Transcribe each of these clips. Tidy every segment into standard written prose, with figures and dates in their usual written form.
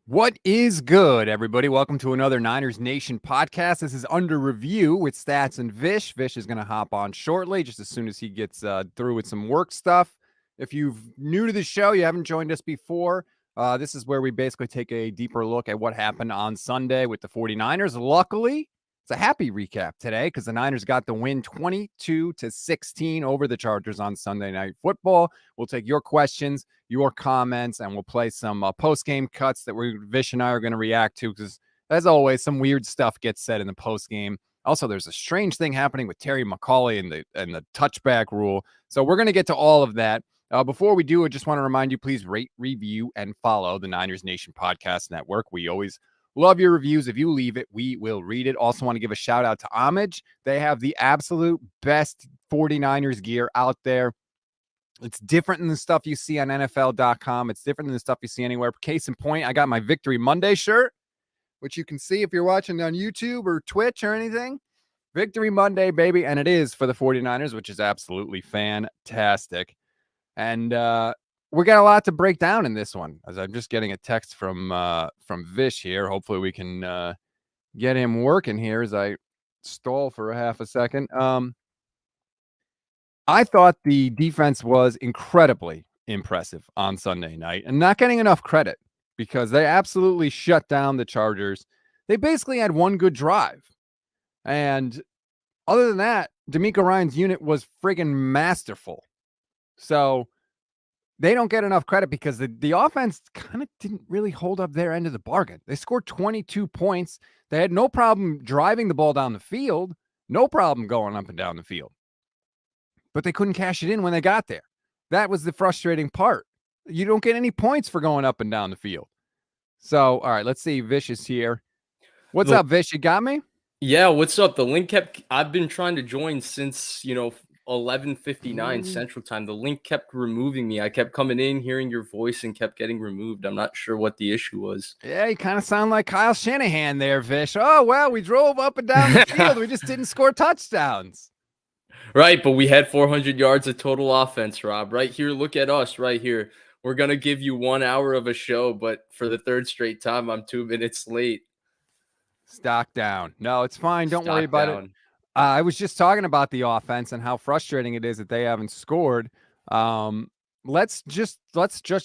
What is good, everybody? Welcome to another Niners Nation podcast. This is Under Review with Stats and Vish. Vish is going to hop on shortly, just as soon as he gets through with some work stuff. If you're new to the show, you haven't joined us before, this is where we basically take a deeper look at what happened on Sunday with the 49ers. Luckily, it's a happy recap today because the Niners got the win 22-16 over the Chargers on Sunday Night Football. We'll take your questions, your comments, and we'll play some post-game cuts that Vish and I are going to react to because, as always, some weird stuff gets said in the post-game. Also, there's a strange thing happening with Terry McAulay and the touchback rule. So we're going to get to all of that. Before we do, I just want to remind you, please rate, review, and follow the Niners Nation Podcast Network. We always love your reviews. If you leave it, we will read it. Also want to give a shout out to HOMAGE. They have the absolute best 49ers gear out there. It's different than the stuff you see on NFL.com. It's different than the stuff you see anywhere. Case in point, I got my Victory Monday shirt, which you can see if you're watching on YouTube or Twitch or anything. Victory Monday, baby. And it is for the 49ers, which is absolutely fantastic. And we got a lot to break down in this one, as I'm just getting a text from Vish here. Hopefully we can get him working here as I stall for a half a second. I thought the defense was incredibly impressive on Sunday night and not getting enough credit because they absolutely shut down the Chargers. They basically had one good drive. And other than that, D'Amico Ryan's unit was friggin' masterful. So they don't get enough credit because the offense kind of didn't really hold up their end of the bargain. They scored 22 points. They had no problem driving the ball down the field, no problem going up and down the field. But they couldn't cash it in when they got there. That was the frustrating part. You don't get any points for going up and down the field. So, all right, let's see. Vish is here. What's up, Vish? You got me? Yeah, what's up? The link I've been trying to join since, 11:59 Central Time. The link kept removing me. I kept coming in, hearing your voice, and kept getting removed. I'm not sure what the issue was. Yeah, you kind of sound like Kyle Shanahan there, Vish. Oh, well, we drove up and down the field. We just didn't score touchdowns. Right, but we had 400 yards of total offense, Rob. Right here, look at us right here. We're going to give you 1 hour of a show, but for the third straight time, I'm 2 minutes late. Stock down. No, it's fine. Don't worry about it. I was just talking about the offense and how frustrating it is that they haven't scored. Let's just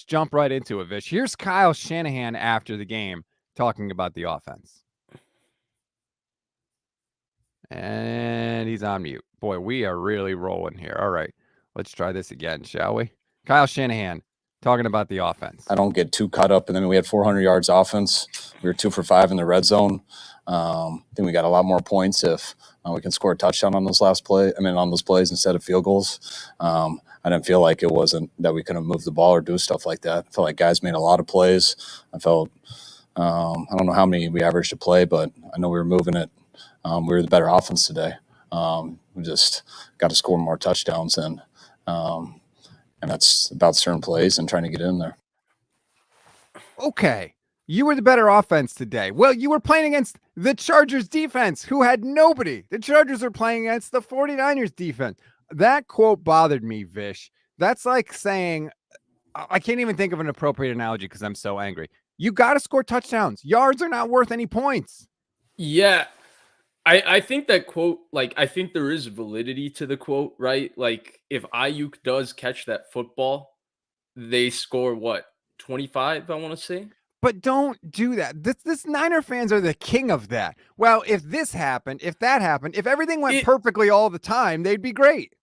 jump right into it, Vish. Here's Kyle Shanahan after the game talking about the offense. And he's on mute. Boy, we are really rolling here. All right, let's try this again, shall we? Kyle Shanahan talking about the offense. I don't get too caught up. And then we had 400 yards offense. We were 2 for 5 in the red zone. I think we got a lot more points if we can score a touchdown on those on those plays instead of field goals. I didn't feel like it wasn't that we couldn't move the ball or do stuff like that. I felt like guys made a lot of plays. I felt I don't know how many we averaged a play, but I know we were moving it. We were the better offense today. We just got to score more touchdowns, and that's about certain plays and trying to get in there. Okay, you were the better offense today. Well, you were playing against the Chargers defense, who had nobody. The Chargers are playing against the 49ers defense. That quote bothered me, Vish. That's like saying, I can't even think of an appropriate analogy because I'm so angry. You got to score touchdowns. Yards are not worth any points. Yeah. I think that quote, I think there is validity to the quote, right? Like, if Ayuk does catch that football, they score, 25, I want to say? But don't do that. This Niner fans are the king of that. Well, if this happened, if that happened, if everything went perfectly all the time, they'd be great.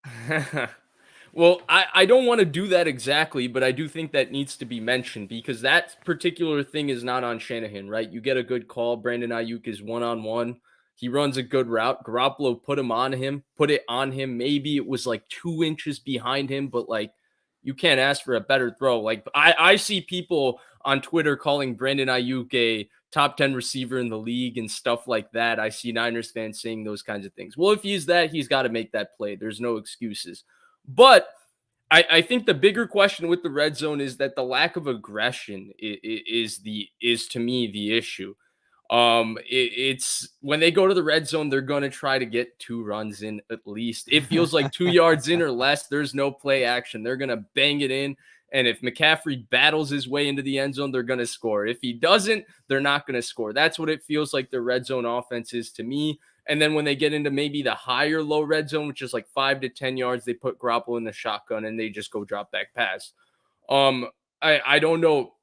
Well, I don't want to do that exactly, but I do think that needs to be mentioned because that particular thing is not on Shanahan, right? You get a good call. Brandon Ayuk is one-on-one. He runs a good route. Garoppolo put it on him. Maybe it was 2 inches behind him, but you can't ask for a better throw. I see people on Twitter calling Brandon Ayuk a top 10 receiver in the league and stuff like that. I see Niners fans saying those kinds of things. Well, if he's that, he's got to make that play. There's no excuses. But I think the bigger question with the red zone is that the lack of aggression is to me the issue. It's when they go to the red zone, they're going to try to get 2 runs in at least. It feels like 2 yards in or less. There's no play action. They're going to bang it in And if McCaffrey battles his way into the end zone, they're going to score. If he doesn't, they're not going to score. That's what it feels like the red zone offense is to me. And then when they get into maybe the higher low red zone, which is like 5 to 10 yards, they put Garoppolo in the shotgun and they just go drop back pass. I don't know.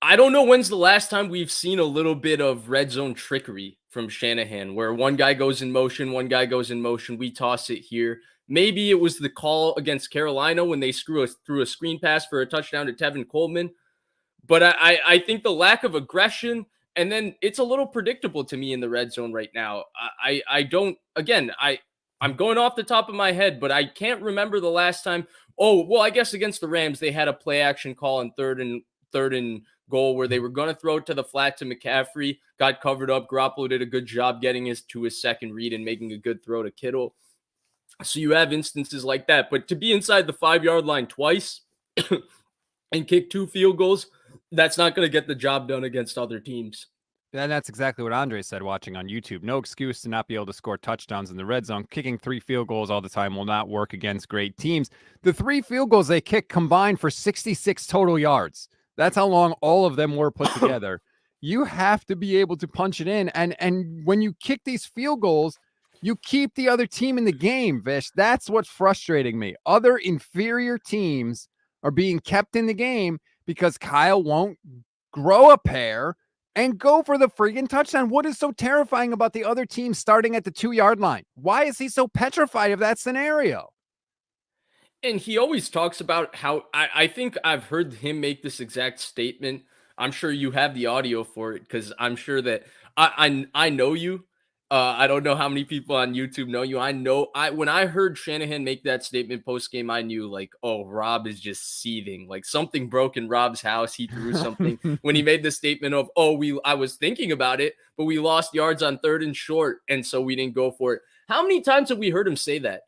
I don't know when's the last time we've seen a little bit of red zone trickery from Shanahan, where one guy goes in motion, we toss it here. Maybe it was the call against Carolina when they threw a screen pass for a touchdown to Tevin Coleman. But I think the lack of aggression, and then it's a little predictable to me in the red zone right now. I'm going off the top of my head, but I can't remember the last time. Oh, well, I guess against the Rams, they had a play action call on third and goal where they were going to throw it to the flat to McCaffrey, got covered up. Garoppolo did a good job getting to his second read and making a good throw to Kittle. So you have instances like that. But to be inside the 5-yard line twice and kick 2 field goals, that's not going to get the job done against other teams. And that's exactly what Andre said watching on YouTube. No excuse to not be able to score touchdowns in the red zone. Kicking 3 field goals all the time will not work against great teams. The 3 field goals they kicked combined for 66 total yards. That's how long all of them were put together. You have to be able to punch it in. And when you kick these field goals, you keep the other team in the game, Vish. That's what's frustrating me. Other inferior teams are being kept in the game because Kyle won't grow a pair and go for the friggin' touchdown. What is so terrifying about the other team starting at the 2-yard line? Why is he so petrified of that scenario? And he always talks about how I think I've heard him make this exact statement. I'm sure you have the audio for it because I'm sure that I know you. I don't know how many people on YouTube know you. When I heard Shanahan make that statement post game, I knew like, oh, Rob is just seething. Like something broke in Rob's house. He threw something when he made the statement of, I was thinking about it, but we lost yards on 3rd and short, and so we didn't go for it. How many times have we heard him say that?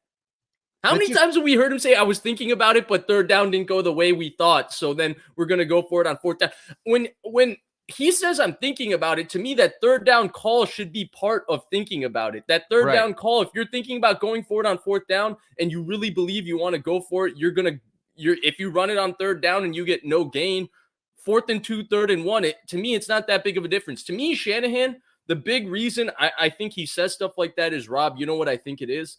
How many times have we heard him say, I was thinking about it, but 3rd down didn't go the way we thought, so then we're going to go for it on 4th down? When he says I'm thinking about it, to me, that 3rd down call should be part of thinking about it. That 3rd down call, if you're thinking about going for it on 4th down and you really believe you want to go for it, if you run it on 3rd down and you get no gain, 4th and 2, 3rd and 1, to me, it's not that big of a difference. To me, Shanahan, the big reason I think he says stuff like that is, Rob, you know what I think it is?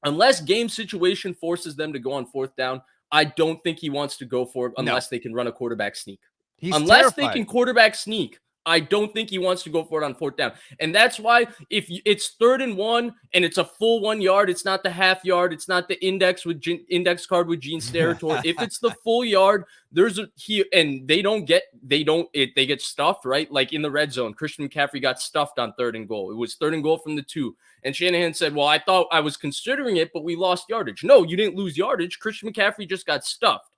Unless game situation forces them to go on 4th down, I don't think he wants to go for it unless they can run a quarterback sneak. Unless they can quarterback sneak, I don't think he wants to go for it on 4th down. And that's why if it's 3rd and 1 and it's a full 1 yard, it's not the half yard, it's not the index card with Gene Steratore. If it's the full yard, they get stuffed, right? Like in the red zone, Christian McCaffrey got stuffed on 3rd and goal. It was 3rd and goal from the 2. And Shanahan said, well, I thought I was considering it, but we lost yardage. No, you didn't lose yardage. Christian McCaffrey just got stuffed.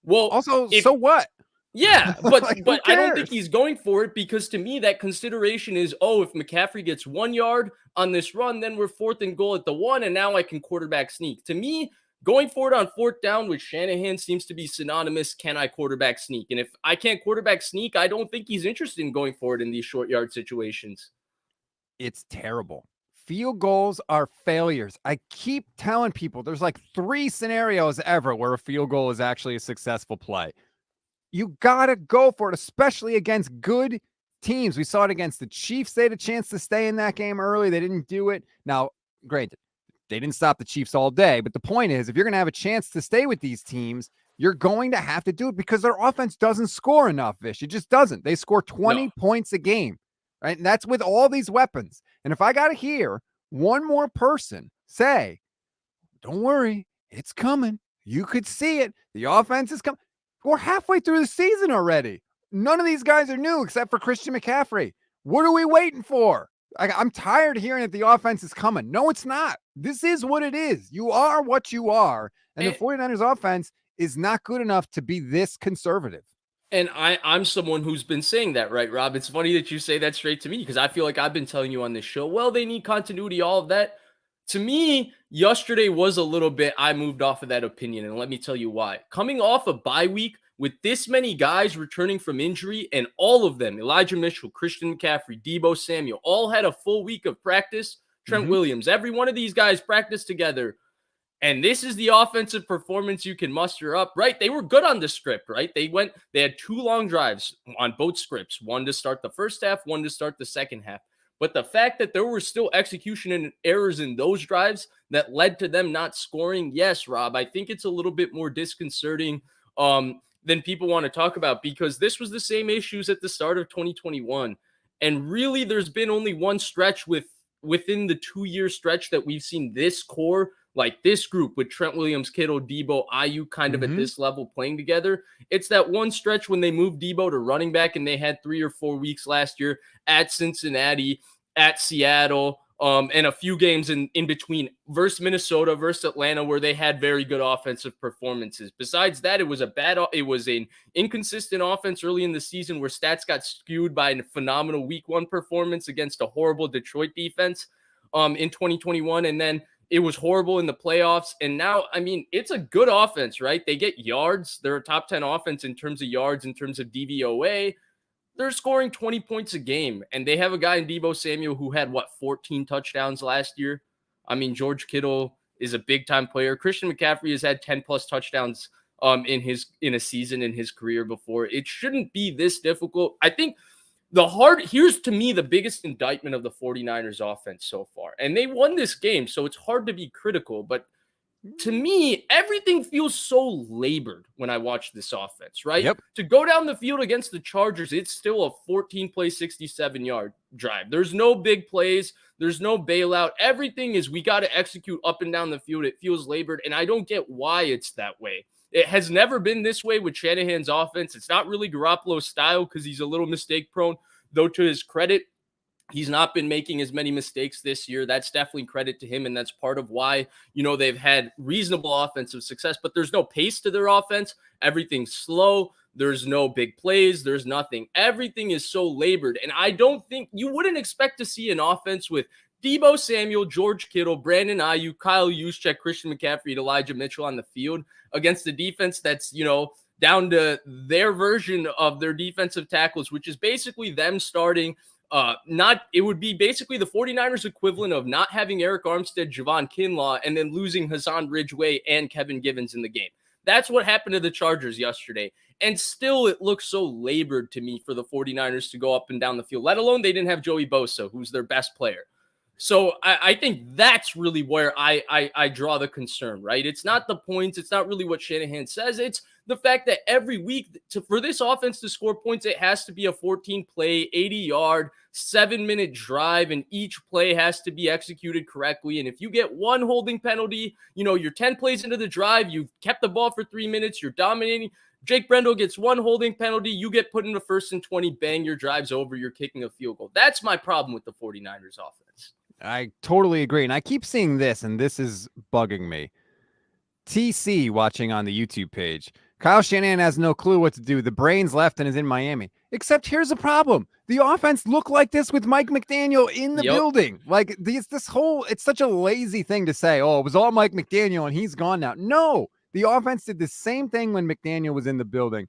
Well, also, so what? Yeah, but Like, but I don't think he's going for it because to me that consideration is, if McCaffrey gets 1 yard on this run, then we're 4th and goal at the 1, and now I can quarterback sneak. To me, going for it on 4th down with Shanahan seems to be synonymous. Can I quarterback sneak? And if I can't quarterback sneak, I don't think he's interested in going for it in these short yard situations. It's terrible. Field goals are failures. I keep telling people there's like 3 scenarios ever where a field goal is actually a successful play. You got to go for it, especially against good teams. We saw it against the Chiefs. They had a chance to stay in that game early. They didn't do it. Now, granted, they didn't stop the Chiefs all day. But the point is, if you're going to have a chance to stay with these teams, you're going to have to do it because their offense doesn't score enough, Vish. It just doesn't. They score 20 points a game, right? And that's with all these weapons. And if I got to hear one more person say, don't worry, it's coming. You could see it. The offense is coming. We're halfway through the season already. None of these guys are new except for Christian McCaffrey. What are we waiting for? I'm tired of hearing that the offense is coming. No, it's not. This is what it is. You are what you are. And the 49ers offense is not good enough to be this conservative. And I'm someone who's been saying that, right, Rob? It's funny that you say that straight to me because I feel like I've been telling you on this show, well, they need continuity, all of that. To me, yesterday was a little bit, I moved off of that opinion, and let me tell you why. Coming off a bye week with this many guys returning from injury, and all of them, Elijah Mitchell, Christian McCaffrey, Deebo Samuel, all had a full week of practice. Trent Williams, every one of these guys practiced together. And this is the offensive performance you can muster up, right? They were good on the script, right? They had 2 long drives on both scripts, one to start the first half, one to start the second half. But the fact that there were still execution and errors in those drives that led to them not scoring, yes, Rob, I think it's a little bit more disconcerting than people want to talk about, because this was the same issues at the start of 2021. And really, there's been only one stretch within the 2-year stretch that we've seen this core, like this group with Trent Williams, Kittle, Debo, Ayuk kind of at this level playing together. It's that one stretch when they moved Debo to running back, and they had 3 or 4 weeks last year at Cincinnati, at Seattle, and a few games in between versus Minnesota, versus Atlanta, where they had very good offensive performances. Besides that, it was an inconsistent offense early in the season where stats got skewed by a phenomenal week 1 performance against a horrible Detroit defense in 2021. And then it was horrible in the playoffs. And now, I mean, it's a good offense, right? They get yards. They're a top 10 offense in terms of yards, in terms of DVOA. They're scoring 20 points a game. And they have a guy in Deebo Samuel who had, 14 touchdowns last year? I mean, George Kittle is a big-time player. Christian McCaffrey has had 10-plus touchdowns in a season in his career before. It shouldn't be this difficult. I think here's to me the biggest indictment of the 49ers offense so far. And they won this game, so it's hard to be critical. But to me, everything feels so labored when I watch this offense, right? Yep. To go down the field against the Chargers, it's still a 14-play, 67-yard drive. There's no big plays. There's no bailout. Everything is we got to execute up and down the field. It feels labored, and I don't get why it's that way. It has never been this way with Shanahan's offense. It's not really Garoppolo's style because he's a little mistake prone, though to his credit, he's not been making as many mistakes this year. That's definitely credit to him, and that's part of why, they've had reasonable offensive success, but there's no pace to their offense. Everything's slow. There's no big plays. There's nothing. Everything is so labored, and I don't think you wouldn't expect to see an offense with Deebo Samuel, George Kittle, Brandon Ayuk, Kyle Juszczyk, Christian McCaffrey, and Elijah Mitchell on the field against a defense that's, down to their version of their defensive tackles, which is basically them starting it would be basically the 49ers equivalent of not having Eric Armstead, Javon Kinlaw, and then losing Hassan Ridgeway and Kevin Givens in the game. That's what happened to the Chargers yesterday. And still, it looks so labored to me for the 49ers to go up and down the field, let alone they didn't have Joey Bosa, who's their best player. So I think that's really where I draw the concern, right? It's not the points. It's not really what Shanahan says. It's the fact that every week for this offense to score points, it has to be a 14-play, 80-yard, 7-minute drive, and each play has to be executed correctly. And if you get one holding penalty, you're 10 plays into the drive, you've kept the ball for 3 minutes, you're dominating. Jake Brendel gets one holding penalty, you get put in the 1st and 20, bang, your drive's over, you're kicking a field goal. That's my problem with the 49ers offense. I totally agree. And I keep seeing this, and this is bugging me. TC watching on the YouTube page. Kyle Shanahan has no clue what to do. The brains left and is in Miami. Except here's the problem. The offense looked like this with Mike McDaniel in the building. Like it's such a lazy thing to say, oh, it was all Mike McDaniel and he's gone now. No, the offense did the same thing when McDaniel was in the building.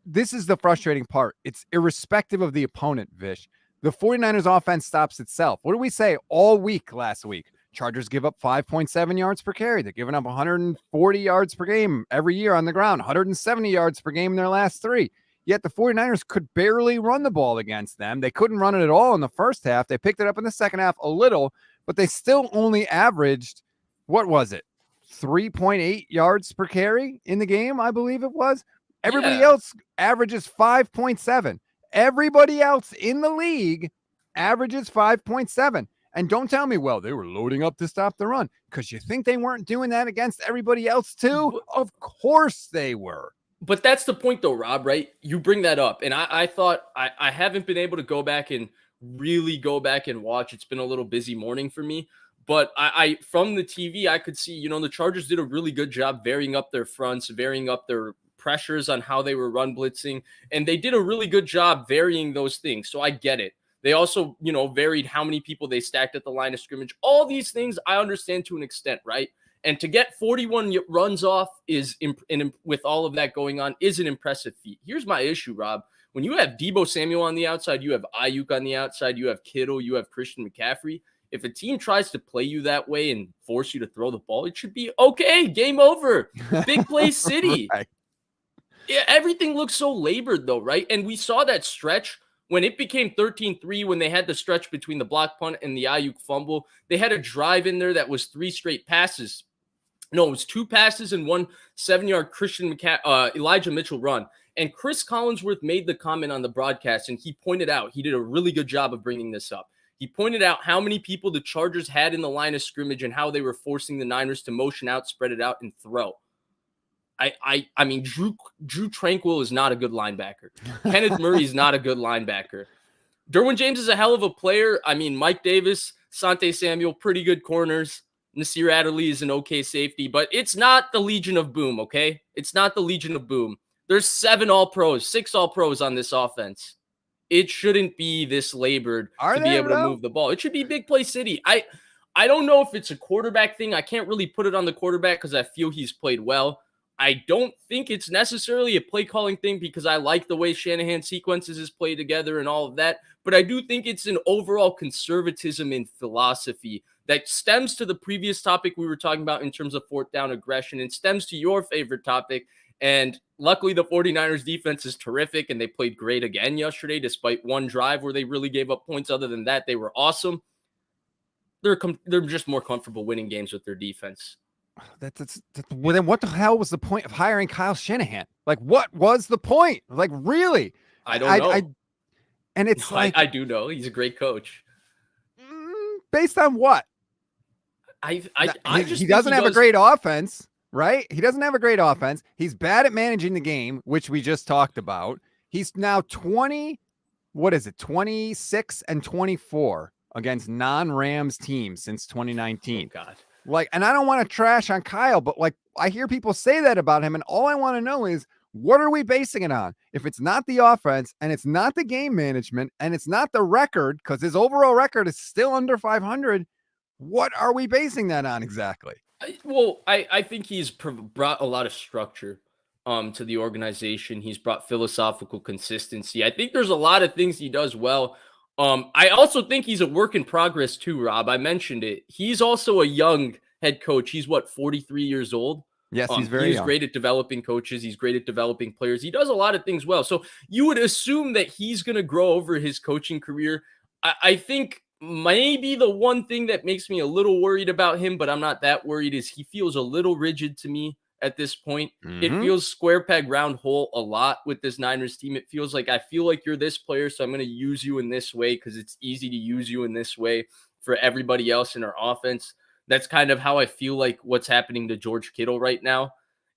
This is the frustrating part. It's irrespective of the opponent, Vish. The 49ers offense stops itself. What did we say all week last week? Chargers give up 5.7 yards per carry. They're giving up 140 yards per game every year on the ground, 170 yards per game in their last 3. Yet the 49ers could barely run the ball against them. They couldn't run it at all in the first half. They picked it up in the second half a little, but they still only averaged, 3.8 yards per carry in the game, I believe it was. Everybody else averages 5.7. Everybody else in the league averages 5.7. And don't tell me, well, they were loading up to stop the run, because you think they weren't doing that against everybody else too? Of course they were. But that's the point though, Rob, right? You bring that up. And I thought I haven't been able to go back and watch. It's been a little busy morning for me. But I from the TV, I could see, the Chargers did a really good job varying up their fronts, varying up their pressures on how they were run blitzing. And they did a really good job varying those things. So I get it. They also, varied how many people they stacked at the line of scrimmage. All these things I understand to an extent, right? And to get 41 runs off with all of that going on is an impressive feat. Here's my issue, Rob. When you have Deebo Samuel on the outside, you have Ayuk on the outside, you have Kittle, you have Christian McCaffrey. If a team tries to play you that way and force you to throw the ball, it should be okay. Game over. Big play city. Right. Yeah, everything looks so labored though, right? And we saw that stretch when it became 13-3, when they had the stretch between the block punt and the Ayuk fumble. They had a drive in there that was 3 straight passes. No, it was 2 passes and 1 7-yard Elijah Mitchell run. And Chris Collinsworth made the comment on the broadcast, and he pointed out, he did a really good job of bringing this up. He pointed out how many people the Chargers had in the line of scrimmage and how they were forcing the Niners to motion out, spread it out, and throw. I mean, Drew Tranquil is not a good linebacker. Kenneth Murray is not a good linebacker. Derwin James is a hell of a player. I mean, Mike Davis, Sante Samuel, pretty good corners. Nasir Adderley is an okay safety, but it's not the Legion of Boom, okay? It's not the Legion of Boom. There's 7 All-Pros, 6 All-Pros on this offense. It shouldn't be this labored to be able to move the ball. It should be big play city. I don't know if it's a quarterback thing. I can't really put it on the quarterback because I feel he's played well. I don't think it's necessarily a play calling thing because I like the way Shanahan sequences his play together and all of that. But I do think it's an overall conservatism in philosophy that stems to the previous topic we were talking about in terms of 4th down aggression and stems to your favorite topic. And luckily, the 49ers defense is terrific, and they played great again yesterday, despite one drive where they really gave up points. Other than that, they were awesome. They're just more comfortable winning games with their defense. Well, then what the hell was the point of hiring Kyle Shanahan? Like, what was the point? Like, really? I don't know. And it's I do know. He's a great coach. Based on what? He doesn't have a great offense, right? He doesn't have a great offense. He's bad at managing the game, which we just talked about. He's now 26 and 24 against non-Rams teams since 2019. Oh, God. Like, and I don't want to trash on Kyle, but like, I hear people say that about him, and all I want to know is, what are we basing it on? If it's not the offense, and it's not the game management, and it's not the record, because his overall record is still under 500, what are we basing that on exactly? I think he's brought a lot of structure to the organization. He's brought philosophical consistency. I think there's a lot of things he does well. I also think he's a work in progress too, Rob. I mentioned it. He's also a young head coach. He's 43 years old. Yes, he's very young. Great at developing coaches. He's great at developing players. He does a lot of things well. So you would assume that he's going to grow over his coaching career. I think maybe the one thing that makes me a little worried about him, but I'm not that worried, is he feels a little rigid to me at this point. It feels square peg round hole a lot with this Niners team. It feels like, I feel like you're this player, so I'm going to use you in this way because it's easy to use you in this way for everybody else in our offense. That's kind of how I feel like what's happening to George Kittle right now.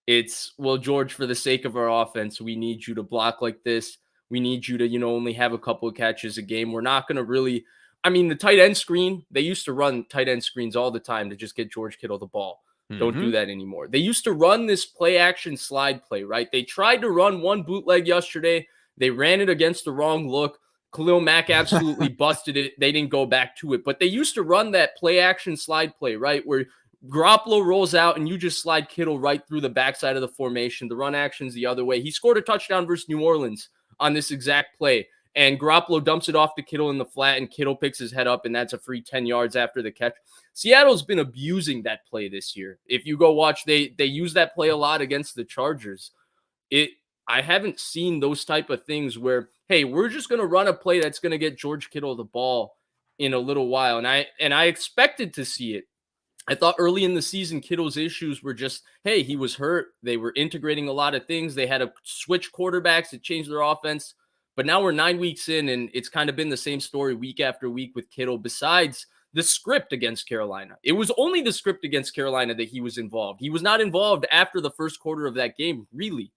It's, well, George, for the sake of our offense, we need you to block like this. We need you to, only have a couple of catches a game. We're not going to really, the tight end screen, they used to run tight end screens all the time to just get George Kittle the ball. Don't do that anymore. They used to run this play action slide play, right? They tried to run one bootleg yesterday. They ran it against the wrong look. Khalil Mack absolutely busted it. They didn't go back to it. But they used to run that play action slide play, right? Where Garoppolo rolls out and you just slide Kittle right through the backside of the formation. The run action's the other way. He scored a touchdown versus New Orleans on this exact play. And Garoppolo dumps it off to Kittle in the flat, and Kittle picks his head up, and that's a free 10 yards after the catch. Seattle's been abusing that play this year. If you go watch, they use that play a lot against the Chargers. I haven't seen those type of things where, hey, we're just going to run a play that's going to get George Kittle the ball in a little while. And I expected to see it. I thought early in the season, Kittle's issues were just, hey, he was hurt. They were integrating a lot of things. They had to switch quarterbacks to change their offense. But now we're 9 weeks in, and it's kind of been the same story week after week with Kittle, besides the script against Carolina. It was only the script against Carolina that he was involved. He was not involved after the first quarter of that game, really.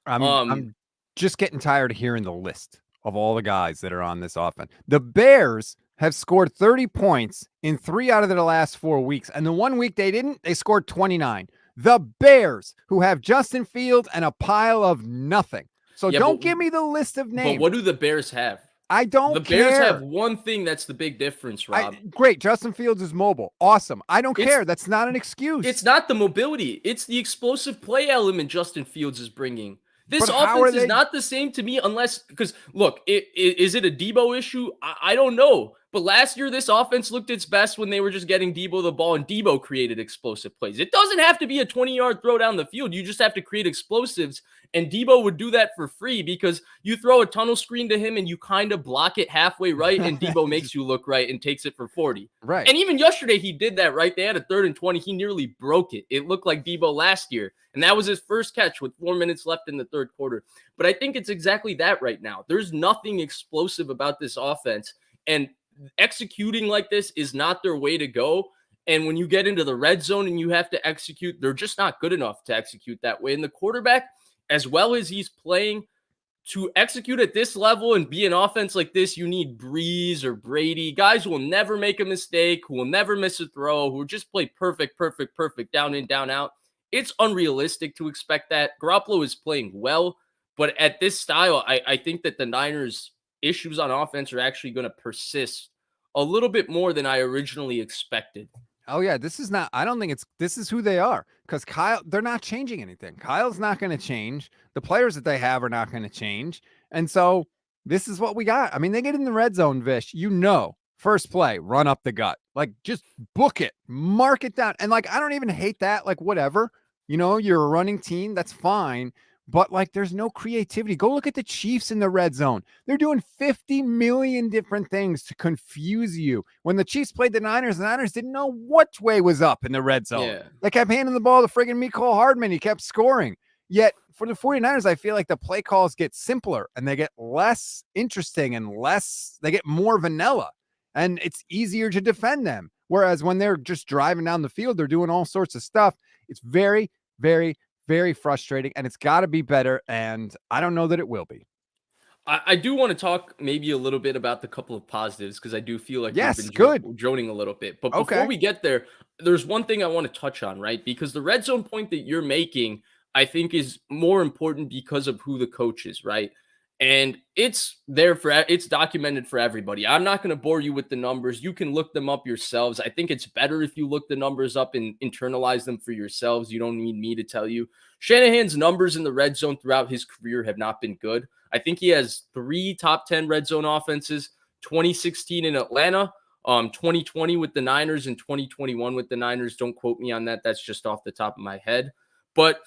I'm just getting tired of hearing the list of all the guys that are on this offense. The Bears have scored 30 points in 3 out of their last 4 weeks. And the 1 week they didn't, they scored 29. The Bears, who have Justin Fields and a pile of nothing. So don't give me the list of names. But what do the Bears have? I don't care. The Bears have one thing that's the big difference, Rob. Great. Justin Fields is mobile. Awesome. I don't care. That's not an excuse. It's not the mobility. It's the explosive play element Justin Fields is bringing. This offense is not the same to me unless, because look, is it a Debo issue? I don't know. But last year, this offense looked its best when they were just getting Debo the ball, and Debo created explosive plays. It doesn't have to be a 20-yard throw down the field. You just have to create explosives, and Debo would do that for free because you throw a tunnel screen to him and you kind of block it halfway right, and Debo makes you look right and takes it for 40. Right. And even yesterday, he did that, right? They had a 3rd and 20. He nearly broke it. It looked like Debo last year, and that was his first catch with 4 minutes left in the 3rd quarter. But I think it's exactly that right now. There's nothing explosive about this offense, and executing like this is not their way to go. And when you get into the red zone and you have to execute, they're just not good enough to execute that way. And the quarterback, as well as he's playing, to execute at this level and be an offense like this, you need Breeze or Brady, guys who will never make a mistake, who will never miss a throw, who just play perfect, down in, down out. It's unrealistic to expect that. Garoppolo is playing well, but at this style, I think that the Niners' issues on offense are actually going to persist a little bit more than I originally expected. Oh yeah, this is who they are, because they're not changing anything. Kyle's not going to change. The players that they have are not going to change. And so this is what we got. I mean, they get in the red zone, Vish, first play, run up the gut, like just book it, mark it down. And like, I don't even hate that. Like, whatever, you're a running team. That's fine. But like, there's no creativity. Go look at the Chiefs in the red zone. They're doing 50 million different things to confuse you. When the Chiefs played the Niners didn't know which way was up in the red zone. Yeah. They kept handing the ball to friggin' Mecole Hardman. He kept scoring. Yet for the 49ers, I feel like the play calls get simpler and they get less interesting and they get more vanilla, and it's easier to defend them. Whereas when they're just driving down the field, they're doing all sorts of stuff. It's very, very, very frustrating, and it's got to be better, and I don't know that it will be. I do want to talk maybe a little bit about the couple of positives, because I do feel like Yes, we've good. been droning a little bit. But Okay. before we get there, there's one thing I want to touch on, right? Because the red zone point that you're making, I think, is more important because of who the coach is, right? And it's documented for everybody. I'm not going to bore you with the numbers. You can look them up yourselves. I think it's better if you look the numbers up and internalize them for yourselves. You don't need me to tell you. Shanahan's numbers in the red zone throughout his career have not been good. I think he has 3 top 10 red zone offenses: 2016 in Atlanta, 2020 with the Niners, and 2021 with the Niners. Don't quote me on that. That's just off the top of my head. But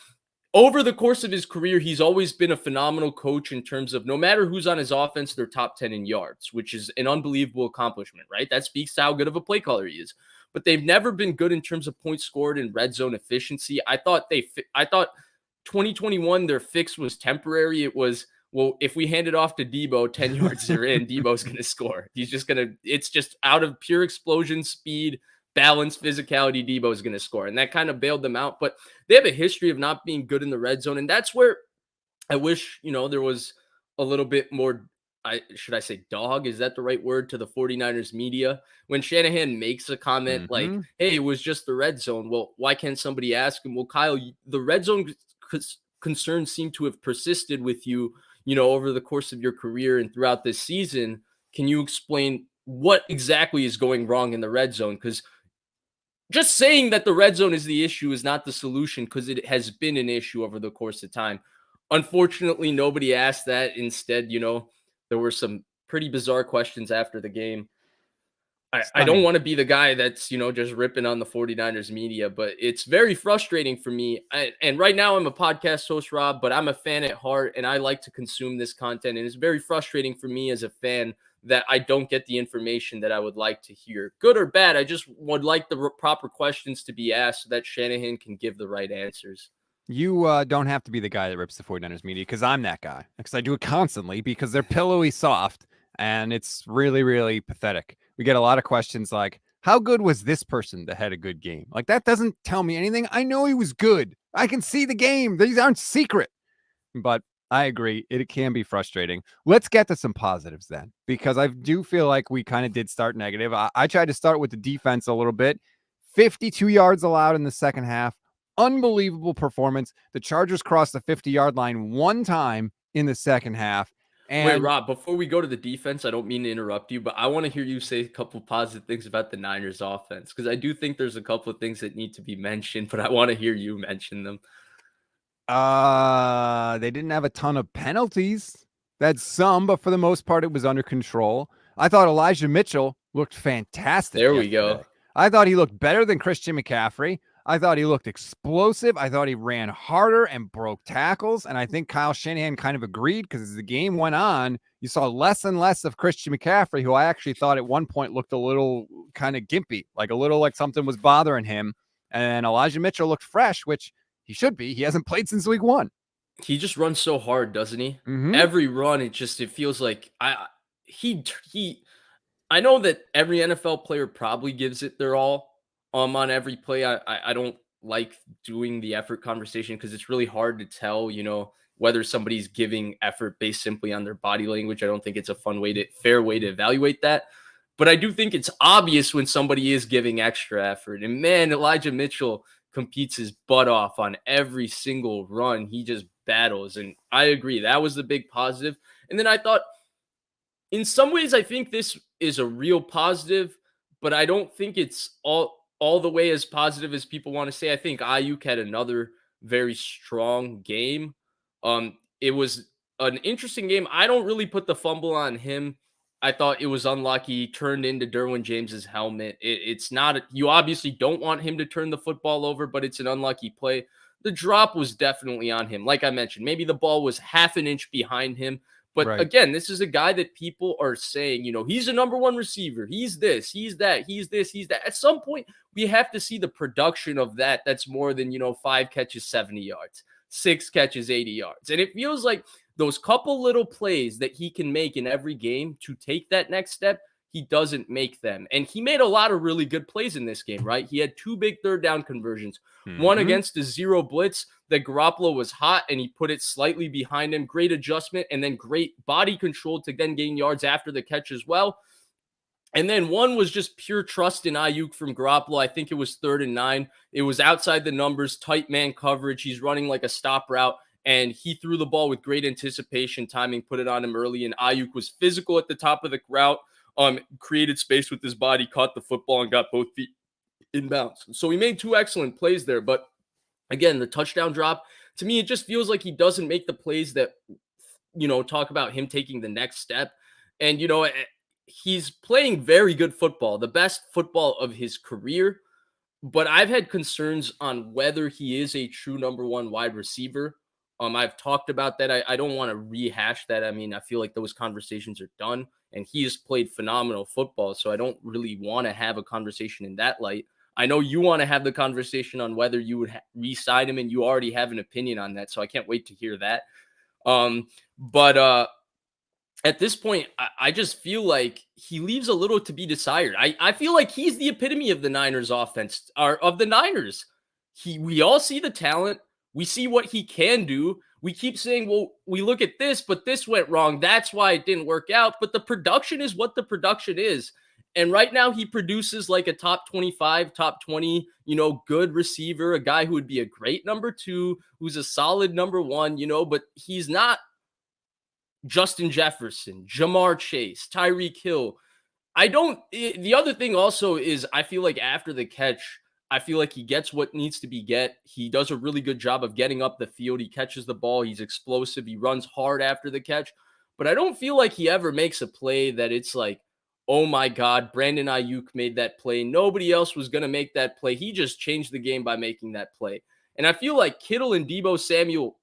over the course of his career, he's always been a phenomenal coach in terms of no matter who's on his offense, they're top 10 in yards, which is an unbelievable accomplishment, right? That speaks to how good of a play caller he is. But they've never been good in terms of points scored and red zone efficiency. I thought 2021, their fix was temporary. It was, well, if we hand it off to Debo, 10 yards are in, Debo's going to score. It's just out of pure explosion, speed, balance, physicality, Debo is going to score. And that kind of bailed them out. But they have a history of not being good in the red zone. And that's where I wish, there was a little bit more, should I say dog? Is that the right word, to the 49ers media? When Shanahan makes a comment like, hey, it was just the red zone. Well, why can't somebody ask him? Well, Kyle, the red zone concerns seem to have persisted with you, over the course of your career and throughout this season. Can you explain what exactly is going wrong in the red zone? Because just saying that the red zone is the issue is not the solution, because it has been an issue over the course of time. Unfortunately, nobody asked that. Instead, there were some pretty bizarre questions after the game. I don't want to be the guy that's, just ripping on the 49ers media, but it's very frustrating for me. And right now I'm a podcast host, Rob, but I'm a fan at heart, and I like to consume this content. And it's very frustrating for me as a fan that I don't get the information that I would like to hear. Good or bad, I just would like the proper questions to be asked so that Shanahan can give the right answers. You don't have to be the guy that rips the 49ers media, because I'm that guy. Because I do it constantly, because they're pillowy soft, and it's really, really pathetic. We get a lot of questions like, how good was this person that had a good game? Like, that doesn't tell me anything. I know he was good. I can see the game. These aren't secret. But I agree. It can be frustrating. Let's get to some positives then, because I do feel like we kind of did start negative. I tried to start with the defense a little bit. 52 yards allowed in the second half. Unbelievable performance. The Chargers crossed the 50-yard line one time in the second half. And wait, Rob, before we go to the defense, I don't mean to interrupt you, but I want to hear you say a couple of positive things about the Niners offense, because I do think there's a couple of things that need to be mentioned, but I want to hear you mention them. They didn't have a ton of penalties. That's some, but for the most part, it was under control. I thought Elijah Mitchell looked fantastic There we yesterday. go. I thought he looked better than Christian McCaffrey. I thought he looked explosive. I thought he ran harder and broke tackles. And I think Kyle Shanahan kind of agreed, because as the game went on, you saw less and less of Christian McCaffrey, who I actually thought at one point looked a little kind of gimpy, like a little like something was bothering him. And Elijah Mitchell looked fresh, which he should be. He hasn't played since week 1. He just runs so hard, doesn't he? Mm-hmm. Every run, it feels like I know that every NFL player probably gives it their all on every play. I don't like doing the effort conversation because it's really hard to tell, whether somebody's giving effort based simply on their body language. I don't think it's a fair way to evaluate that. But I do think it's obvious when somebody is giving extra effort. And man, Elijah Mitchell competes his butt off on every single run. He just battles. And I agree. That was the big positive. And then I thought, in some ways, I think this is a real positive, but I don't think it's all the way as positive as people want to say. I think Ayuk had another very strong game. It was an interesting game. I don't really put the fumble on him. I thought it was unlucky. He turned into Derwin James's helmet. It's not, you obviously don't want him to turn the football over, but it's an unlucky play. The drop was definitely on him. Like I mentioned, maybe the ball was half an inch behind him. But Right. again, this is a guy that people are saying, he's a number one receiver. He's this, he's that, he's this, he's that. At some point, we have to see the production of that. That's more than, 5 catches, 70 yards, 6 catches, 80 yards. And it feels like those couple little plays that he can make in every game to take that next step, he doesn't make them. And he made a lot of really good plays in this game, right? He had 2 big third down conversions. One against the 0 blitz that Garoppolo was hot and he put it slightly behind him. Great adjustment and then great body control to then gain yards after the catch as well. And then one was just pure trust in Ayuk from Garoppolo. I think it was 3rd and 9. It was outside the numbers, tight man coverage. He's running like a stop route. And he threw the ball with great anticipation, timing, put it on him early. And Ayuk was physical at the top of the route, created space with his body, caught the football, and got both feet inbounds. So he made 2 excellent plays there. But again, the touchdown drop, to me, it just feels like he doesn't make the plays that, talk about him taking the next step. And, he's playing very good football, the best football of his career. But I've had concerns on whether he is a true number 1 wide receiver. I've talked about that. I don't want to rehash that. I mean, I feel like those conversations are done, and he has played phenomenal football. So I don't really want to have a conversation in that light. I know you want to have the conversation on whether you would re-sign him, and you already have an opinion on that. So I can't wait to hear that. But at this point, I just feel like he leaves a little to be desired. I feel like he's the epitome of the Niners offense, or of the Niners. We all see the talent. We see what he can do. We keep saying, well, we look at this, but this went wrong. That's why it didn't work out. But the production is what the production is. And right now he produces like a top 25, top 20, good receiver, a guy who would be a great number 2, who's a solid number 1, but he's not Justin Jefferson, Jamar Chase, Tyreek Hill. The other thing also is I feel like after the catch, I feel like he gets what needs to be get. He does a really good job of getting up the field. He catches the ball. He's explosive. He runs hard after the catch. But I don't feel like he ever makes a play that it's like, oh my God, Brandon Ayuk made that play. Nobody else was going to make that play. He just changed the game by making that play. And I feel like Kittle and Deebo Samuel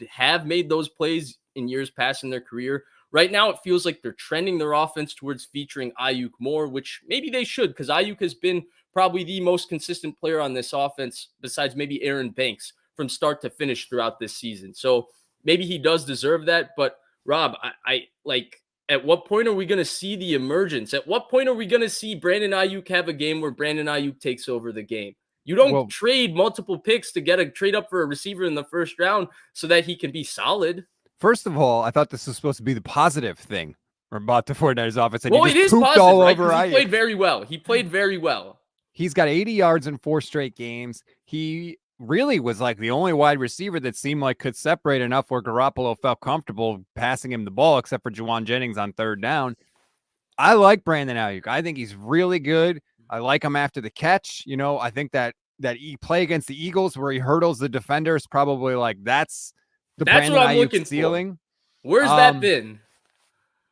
have made those plays in years past in their career. Right now, it feels like they're trending their offense towards featuring Ayuk more, which maybe they should, because Ayuk has been probably the most consistent player on this offense besides maybe Aaron Banks from start to finish throughout this season. So maybe he does deserve that. But Rob, I like, at what point are we going to see the emergence? At what point are we going to see Brandon Ayuk have a game where Brandon Ayuk takes over the game? You don't trade multiple picks to get a trade up for a receiver in the first round so that he can be solid. First of all, I thought this was supposed to be the positive thing about the 49ers offense. And well, it is positive, all right? Over he played very well. He played very well. He's got 80 yards in 4 straight games. He really was like the only wide receiver that seemed like could separate enough where Garoppolo felt comfortable passing him the ball, except for Juwan Jennings on 3rd down. I like Brandon Ayuk. I think he's really good. I like him after the catch. I think that play against the Eagles where he hurdles the defender is probably like, that's Brandon what I'm Ayuk looking stealing. For. Where's that been?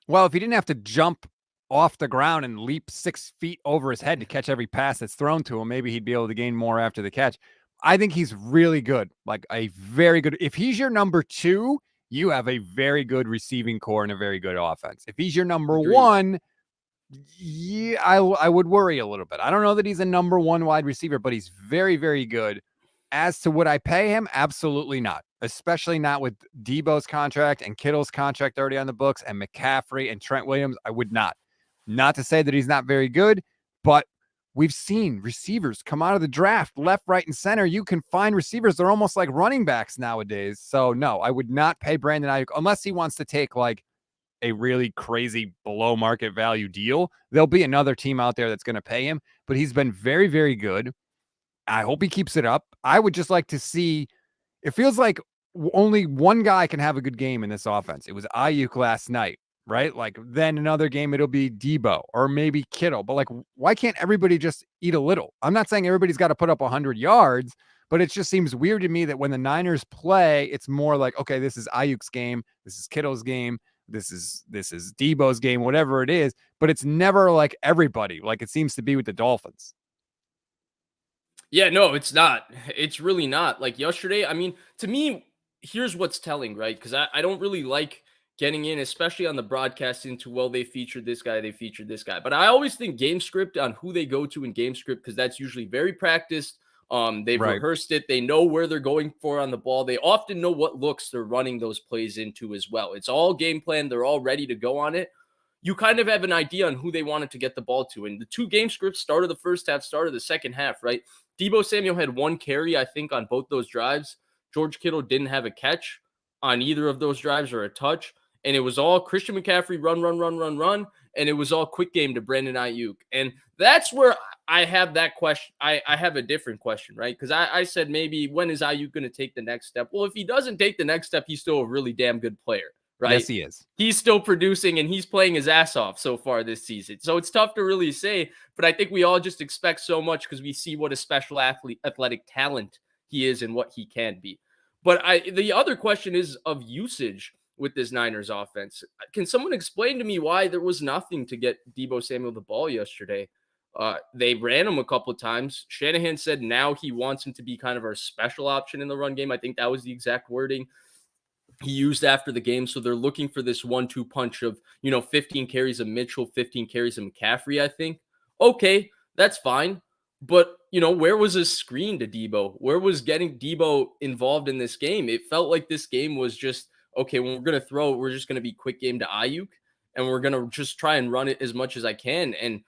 Well, if he didn't have to jump off the ground and leap 6 feet over his head to catch every pass that's thrown to him. Maybe he'd be able to gain more after the catch. I think he's really good, like a very good. If he's your number 2, you have a very good receiving core and a very good offense. If he's your number Agreed. 1, yeah, I would worry a little bit. I don't know that he's a number 1 wide receiver, but he's very, very good. As to would I pay him? Absolutely not, especially not with Debo's contract and Kittle's contract already on the books and McCaffrey and Trent Williams. I would not. Not to say that he's not very good, but we've seen receivers come out of the draft left, right, and center. You can find receivers. They're almost like running backs nowadays. So no, I would not pay Brandon Ayuk unless he wants to take like a really crazy below market value deal. There'll be another team out there that's going to pay him, but he's been very, very good. I hope he keeps it up. I would just like to see, it feels like only one guy can have a good game in this offense. It was Ayuk last night, right? Like then another game, it'll be Debo or maybe Kittle, but like, why can't everybody just eat a little? I'm not saying everybody's got to put up 100 yards, but it just seems weird to me that when the Niners play, it's more like, okay, this is Ayuk's game. This is Kittle's game. This is Debo's game, whatever it is, but it's never like everybody, like it seems to be with the Dolphins. Yeah, no, it's not. It's really not. Like yesterday, I mean, to me, here's what's telling, right? Because I don't really like getting in, especially on the broadcast, into, well, they featured this guy, they featured this guy. But I always think game script on who they go to in game script, because that's usually very practiced. They've rehearsed it. They know where they're going for on the ball. They often know what looks they're running those plays into as well. It's all game plan. They're all ready to go on it. You kind of have an idea on who they wanted to get the ball to. And the 2 game scripts, start of the first half, start of the second half, right? Debo Samuel had 1 carry, I think, on both those drives. George Kittle didn't have a catch on either of those drives or a touch. And it was all Christian McCaffrey, run. And it was all quick game to Brandon Ayuk. And that's where I have that question. I have a different question, right? Because I said maybe when is Ayuk going to take the next step? Well, if he doesn't take the next step, he's still a really damn good player, right? Yes, he is. He's still producing and he's playing his ass off so far this season. So it's tough to really say, but I think we all just expect so much because we see what a special athletic talent he is and what he can be. But the other question is of usage with this Niners offense. Can someone explain to me why there was nothing to get Debo Samuel the ball yesterday? They ran him a couple of times. Shanahan said now he wants him to be kind of our special option in the run game. I think that was the exact wording he used after the game. So they're looking for this 1-2 punch of, 15 carries of Mitchell, 15 carries of McCaffrey, I think. Okay, that's fine. But, where was his screen to Debo? Where was getting Debo involved in this game? It felt like this game was just, okay, when we're going to throw, we're just going to be quick game to Ayuk, and we're going to just try and run it as much as I can. And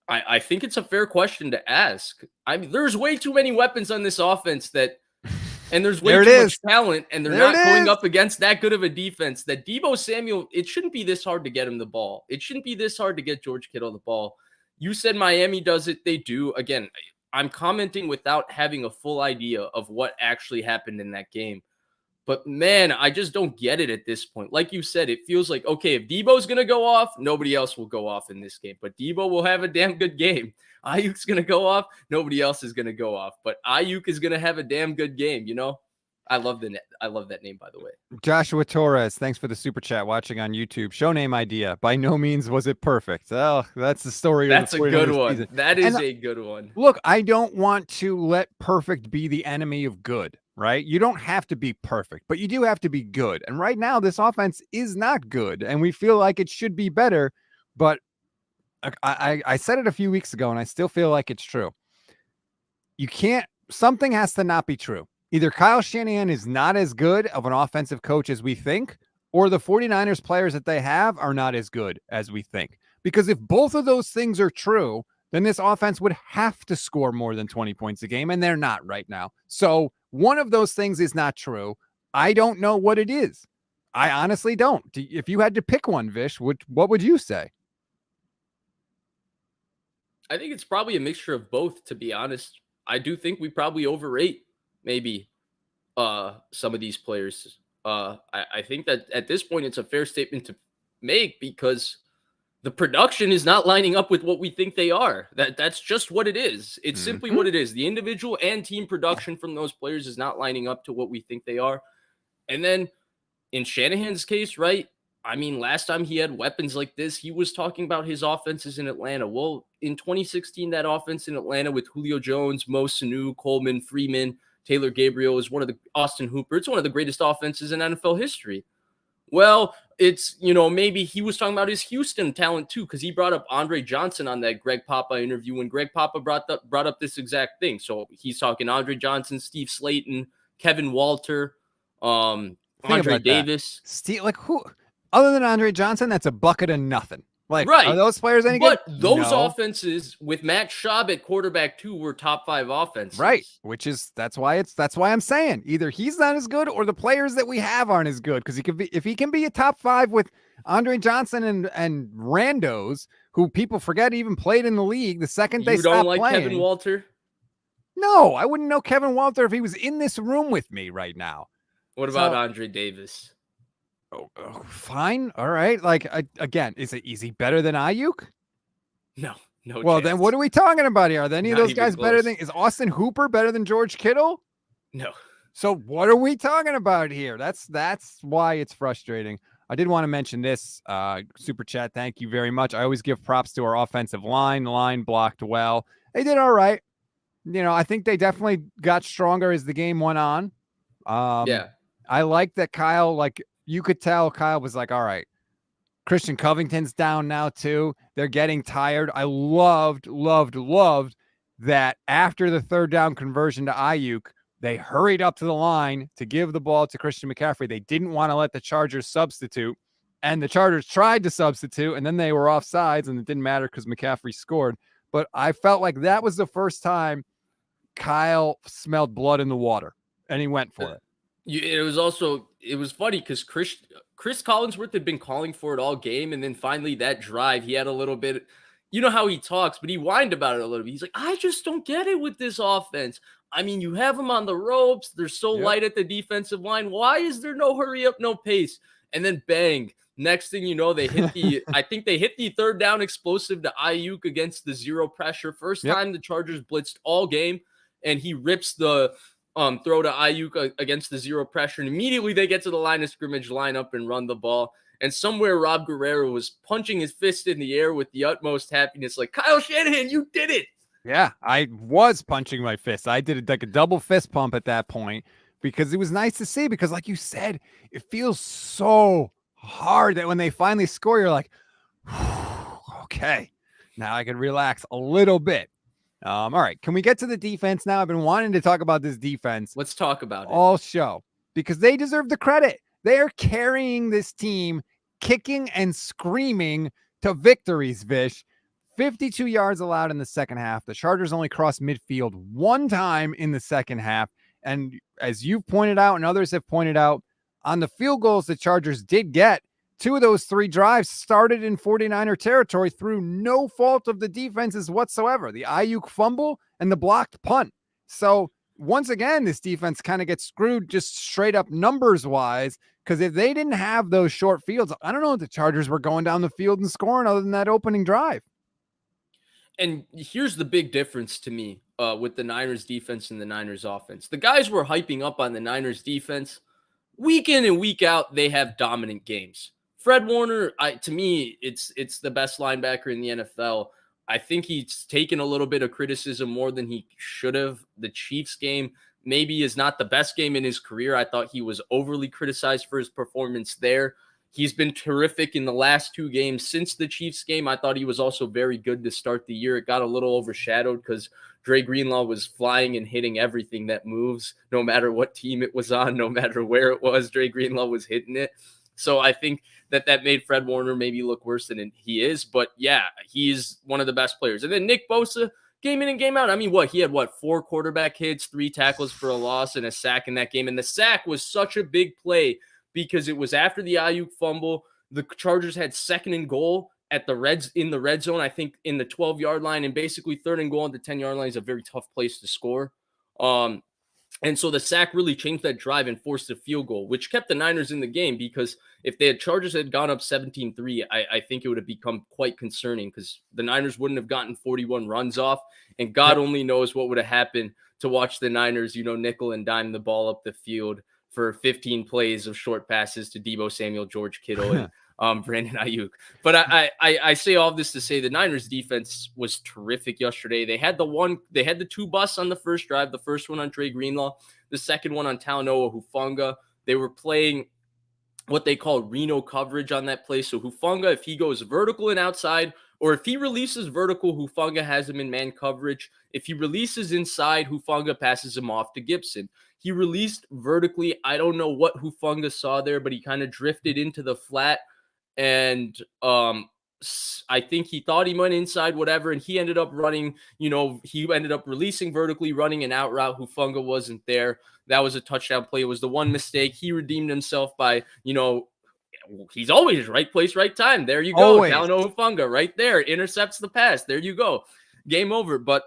I think it's a fair question to ask. I mean, there's way too many weapons on this offense and there's way too much talent, and they're not going up against that good of a defense that Debo Samuel, it shouldn't be this hard to get him the ball. It shouldn't be this hard to get George Kittle the ball. You said Miami does it. They do. Again, I'm commenting without having a full idea of what actually happened in that game. But man, I just don't get it at this point. Like you said, it feels like, okay, if Debo's going to go off, nobody else will go off in this game. But Debo will have a damn good game. Ayuk's going to go off, nobody else is going to go off. But Ayuk is going to have a damn good game, I love that name, by the way. Joshua Torres, thanks for the super chat watching on YouTube. Show name idea. By no means was it perfect. Oh, that's the story. That's of the a good one. Season. That is a good one. Look, I don't want to let perfect be the enemy of good, right? You don't have to be perfect, but you do have to be good. And right now, this offense is not good, and we feel like it should be better. But I said it a few weeks ago, and I still feel like it's true. Something has to not be true. Either Kyle Shanahan is not as good of an offensive coach as we think, or the 49ers players that they have are not as good as we think. Because if both of those things are true, then this offense would have to score more than 20 points a game, and they're not right now. So one of those things is not true. I don't know what it is. I honestly don't. If you had to pick one, Vish, what would you say? I think it's probably a mixture of both, to be honest. I do think we probably overrate maybe some of these players. I think that at this point it's a fair statement to make because the production is not lining up with what we think they are. That's just what it is. It's simply what it is. The individual and team production from those players is not lining up to what we think they are. And then in Shanahan's case, right, I mean, last time he had weapons like this, he was talking about his offenses in Atlanta. Well, in 2016, that offense in Atlanta with Julio Jones, Mo Sanu, Coleman, Freeman, Taylor Gabriel is one of the Austin Hooper. It's one of the greatest offenses in NFL history. Well, it's, maybe he was talking about his Houston talent too, because he brought up Andre Johnson on that Greg Papa interview when Greg Papa brought up this exact thing. So he's talking Andre Johnson, Steve Slayton, Kevin Walter, Think Andre about that. Davis. Steve, like who other than Andre Johnson, that's a bucket of nothing. Like, Right. are those players any good? But those No. offenses with Matt Schaub at quarterback too were top 5 offenses. Right. That's why I'm saying either he's not as good or the players that we have aren't as good. Because if he can be a top 5 with Andre Johnson and randos who people forget even played in the league the second they You don't stopped like playing. Kevin Walter? No, I wouldn't know Kevin Walter if he was in this room with me right now. What about Andre Davis? Oh, fine. All right. Like, again, is he better than Ayuk? No. Well, chance. then what are we talking about here? Are any of Not those even guys better close. is Austin Hooper better than George Kittle? No. So what are we talking about here? That's why it's frustrating. I did want to mention this super chat. Thank you very much. I always give props to our offensive line. The line blocked well. They did all right. I think they definitely got stronger as the game went on. Yeah. I like that Kyle, like you could tell Kyle was like, all right, Christian Covington's down now too. They're getting tired. I loved that after the third down conversion to Ayuk, they hurried up to the line to give the ball to Christian McCaffrey. They didn't want to let the Chargers substitute, and the Chargers tried to substitute, and then they were offsides, and it didn't matter because McCaffrey scored. But I felt like that was the first time Kyle smelled blood in the water, and he went for it. It was funny because Chris Collinsworth had been calling for it all game, and then finally that drive, he had a little bit, you know how he talks, but he whined about it a little bit. He's like, I just don't get it with this offense. I mean, you have them on the ropes. They're so light at the defensive line. Why is there no hurry up, no pace? And then bang, next thing you know, they hit I think they hit the third down explosive to Ayuk against the zero pressure. First time the Chargers blitzed all game, and he rips the throw to Ayuk against the zero pressure, and immediately they get to the line of scrimmage, line up, and run the ball. And somewhere Rob Guerrera was punching his fist in the air with the utmost happiness, like, Kyle Shanahan, you did it. Yeah, I was punching my fist. I did like a double fist pump at that point because it was nice to see. Because, like you said, it feels so hard that when they finally score, you're like, okay, now I can relax a little bit. All right, can we get to the defense now? I've been wanting to talk about this defense. Let's talk about it all show because they deserve the credit. They are carrying this team, kicking and screaming to victories, Vish. 52 yards allowed in the second half. The Chargers only crossed midfield one time in the second half. And as you've pointed out and others have pointed out, on the field goals the Chargers did get, 2 of those 3 drives started in 49er territory through no fault of the defenses whatsoever. The Ayuk fumble and the blocked punt. So once again, this defense kind of gets screwed just straight up numbers wise, because if they didn't have those short fields, I don't know if the Chargers were going down the field and scoring other than that opening drive. And here's the big difference to me with the Niners defense and the Niners offense. The guys were hyping up on the Niners defense. Week in and week out, they have dominant games. Fred Warner, to me, it's the best linebacker in the NFL. I think he's taken a little bit of criticism more than he should have. The Chiefs game maybe is not the best game in his career. I thought he was overly criticized for his performance there. He's been terrific in the last 2 games since the Chiefs game. I thought he was also very good to start the year. It got a little overshadowed because Dre Greenlaw was flying and hitting everything that moves, no matter what team it was on, no matter where it was. Dre Greenlaw was hitting it. So I think that made Fred Warner maybe look worse than he is. But yeah, he's one of the best players. And then Nick Bosa, game in and game out. I mean, he had 4 quarterback hits, 3 tackles for a loss, and a sack in that game. And the sack was such a big play because it was after the Ayuk fumble. The Chargers had 2nd and goal in the red zone, I think in the 12-yard line, and basically 3rd and goal at the 10-yard line is a very tough place to score. And so the sack really changed that drive and forced a field goal, which kept the Niners in the game, because if the Chargers had gone up 17-3, I think it would have become quite concerning, because the Niners wouldn't have gotten 41 runs off, and God only knows what would have happened to watch the Niners, nickel and dime the ball up the field for 15 plays of short passes to Deebo Samuel, George Kittle, and Brandon Ayuk. But I say all this to say the Niners defense was terrific yesterday. They had the two busts on the first drive, the first one on Dre Greenlaw, the second one on Talanoa Hufanga. They were playing what they call Reno coverage on that play. So Hufanga, if he goes vertical and outside, or if he releases vertical, Hufanga has him in man coverage. If he releases inside, Hufanga passes him off to Gibson. He released vertically. I don't know what Hufanga saw there, but he kind of drifted into the flat. And I think he thought he went inside, whatever, and he ended up running, he ended up releasing vertically, running an out route. Hufanga wasn't there. That was a touchdown play. It was the one mistake. He redeemed himself by, he's always right place, right time. There you go. Talanoa Hufanga right there. Intercepts the pass. There you go. Game over. But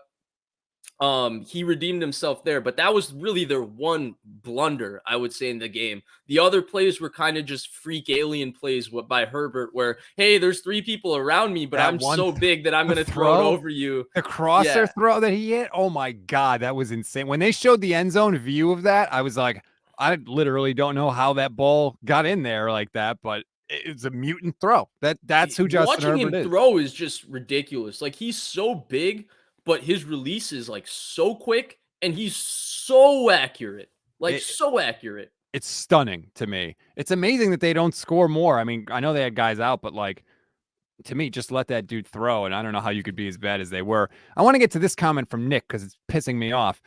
he redeemed himself there. But that was really their one blunder, I would say, in the game. The other plays were kind of just freak alien plays by Herbert where, hey, there's three people around me, but I'm so big that I'm going to throw it over you. The crosser throw that he hit. Oh my God, that was insane. When they showed the end zone view of that, I was like, I literally don't know how that ball got in there like that, but it's a mutant throw. That's who Justin Herbert is. Watching him throw is just ridiculous. Like, he's so big, but his release is like so quick and he's so accurate. So accurate. It's stunning to me. It's amazing that they don't score more. I mean, I know they had guys out, but to me, just let that dude throw. And I don't know how you could be as bad as they were. I want to get to this comment from Nick because it's pissing me off.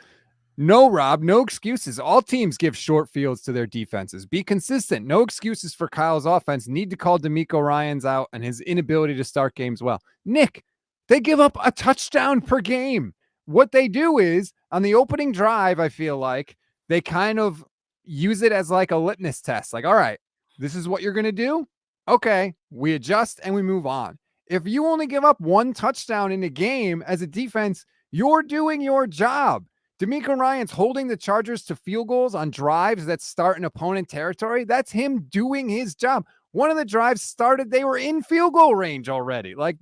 No, Rob, no excuses. All teams give short fields to their defenses. Be consistent. No excuses for Kyle's offense. Need to call D'Amico Ryans out and his inability to start games well. Nick, they give up a touchdown per game. What they do is, on the opening drive, I feel like, they kind of use it as like a litmus test. Like, all right, this is what you're going to do? Okay, we adjust and we move on. If you only give up one touchdown in a game as a defense, you're doing your job. D'Amico Ryans holding the Chargers to field goals on drives that start in opponent territory. That's him doing his job. One of the drives started, they were in field goal range already. Like,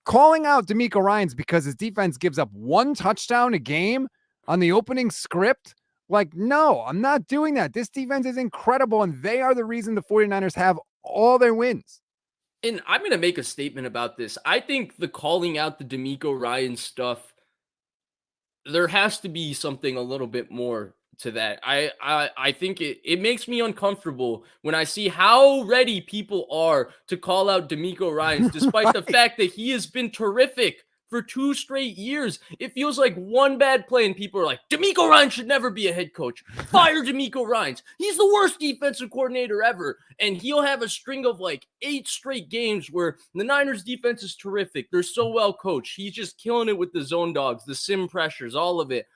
calling out D'Amico Ryans because his defense gives up one touchdown a game on the opening script. Like, no, I'm not doing that. This defense is incredible, and they are the reason the 49ers have all their wins. And I'm going to make a statement about this. I think the calling out the D'Amico Ryans stuff, there has to be something a little bit more to that. I think it makes me uncomfortable when I see how ready people are to call out D'Amico Ryans, despite the fact that he has been terrific for 2 straight years. It feels like one bad play and people are like, D'Amico Ryans should never be a head coach. Fire D'Amico Ryans. He's the worst defensive coordinator ever. And he'll have a string of 8 straight games where the Niners defense is terrific. They're so well coached. He's just killing it with the zone dogs, the sim pressures, all of it.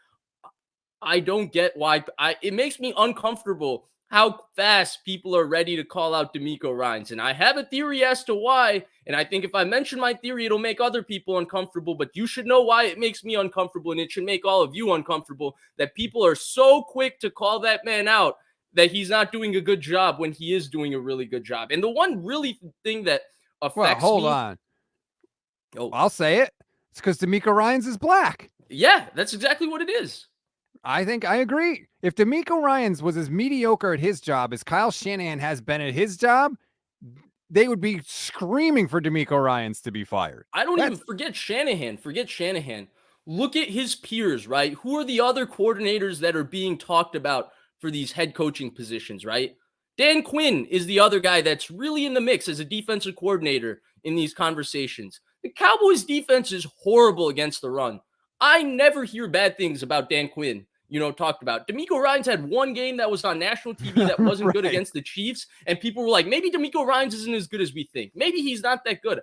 I don't get why. It makes me uncomfortable how fast people are ready to call out D'Amico Ryans. And I have a theory as to why. And I think if I mention my theory, it'll make other people uncomfortable. But you should know why it makes me uncomfortable. And it should make all of you uncomfortable that people are so quick to call that man out that he's not doing a good job when he is doing a really good job. And the one really thing that affects hold on. Oh, I'll say it. It's because D'Amico Ryans is black. Yeah, that's exactly what it is. I think I agree. If D'Amico Ryans was as mediocre at his job as Kyle Shanahan has been at his job, they would be screaming for D'Amico Ryans to be fired. I don't even forget Shanahan. Forget Shanahan. Look at his peers, right? Who are the other coordinators that are being talked about for these head coaching positions, right? Dan Quinn is the other guy that's really in the mix as a defensive coordinator in these conversations. The Cowboys defense is horrible against the run. I never hear bad things about Dan Quinn, talked about. D'Amico Ryans had one game that was on national TV that wasn't right. good against the Chiefs, and people were like, maybe D'Amico Ryans isn't as good as we think. Maybe he's not that good.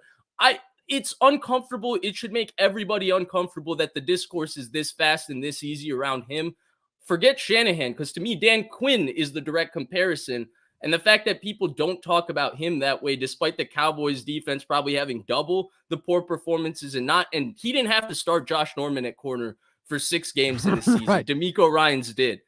It's uncomfortable. It should make everybody uncomfortable that the discourse is this fast and this easy around him. Forget Shanahan, because to me, Dan Quinn is the direct comparison. And the fact that people don't talk about him that way, despite the Cowboys defense probably having double the poor performances and he didn't have to start Josh Norman at corner for 6 games in the season. Right. D'Amico Ryans did.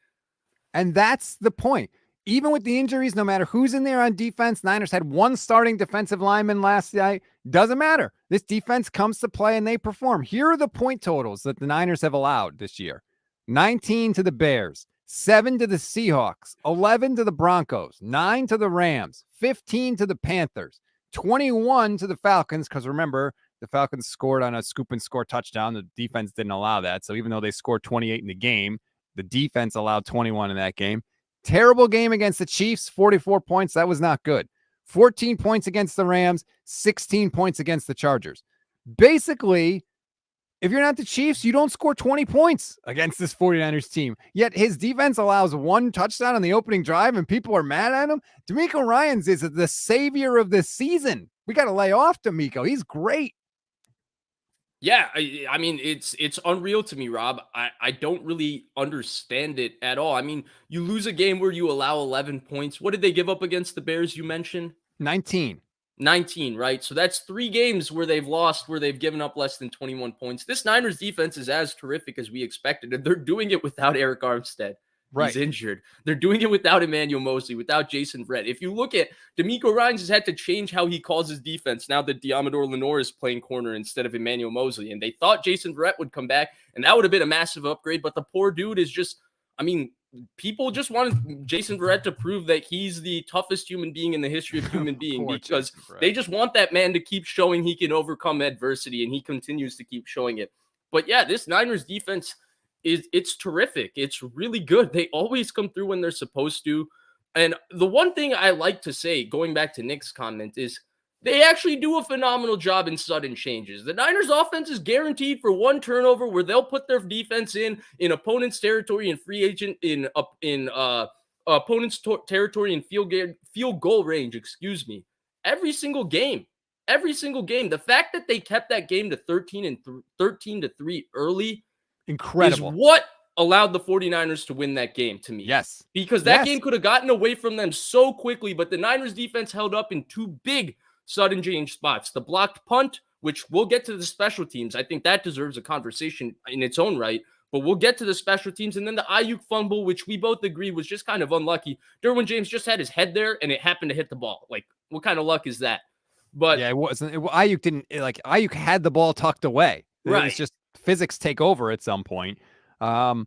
And that's the point. Even with the injuries, no matter who's in there on defense, Niners had one starting defensive lineman last night. Doesn't matter. This defense comes to play and they perform. Here are the point totals that the Niners have allowed this year. 19 to the Bears, 7 to the Seahawks, 11 to the Broncos, 9 to the Rams, 15 to the Panthers, 21 to the Falcons. Because remember, the Falcons scored on a scoop and score touchdown. The defense didn't allow that. So even though they scored 28 in the game, the defense allowed 21 in that game. Terrible game against the Chiefs, 44 points. That was not good. 14 points against the Rams, 16 points against the Chargers. Basically, if you're not the Chiefs, you don't score 20 points against this 49ers team. Yet his defense allows 1 touchdown on the opening drive, and people are mad at him. DeMeco Ryans is the savior of this season. We got to lay off DeMeco. He's great. Yeah, I mean, it's unreal to me, Rob. I don't really understand it at all. I mean, you lose a game where you allow 11 points. What did they give up against the Bears you mentioned? 19, right? So that's 3 games where they've lost, where they've given up less than 21 points. This Niners defense is as terrific as we expected, and they're doing it without Eric Armstead. Right. He's injured. They're doing it without Emmanuel Mosley, without Jason Verrett. If you look at DeMeco Ryans has had to change how he calls his defense now that Diamador Lenore is playing corner instead of Emmanuel Mosley. And they thought Jason Verrett would come back, and that would have been a massive upgrade. But the poor dude is just, I mean, people just wanted Jason Verrett to prove that he's the toughest human being in the history of human being because they just want that man to keep showing he can overcome adversity, and he continues to keep showing it. But yeah, this Niners defense it's terrific. It's really good. They always come through when they're supposed to. And the one thing I like to say, going back to Nick's comment, is they actually do a phenomenal job in sudden changes. The Niners offense is guaranteed for 1 turnover where they'll put their defense in opponent's territory and free agent in opponent's territory and field goal range, every single game. The fact that they kept that game to 13-3 early, incredible, is what allowed the 49ers to win that game to me. Yes. Because that game could have gotten away from them so quickly, but the Niners defense held up in 2 big sudden change spots. The blocked punt, which we'll get to the special teams. I think that deserves a conversation in its own right, but we'll get to the special teams. And then the Ayuk fumble, which we both agree was just kind of unlucky. Derwin James just had his head there and it happened to hit the ball. Like, what kind of luck is that? But yeah, it wasn't. Ayuk didn't, Ayuk had the ball tucked away. Right. It's just physics take over at some point. 2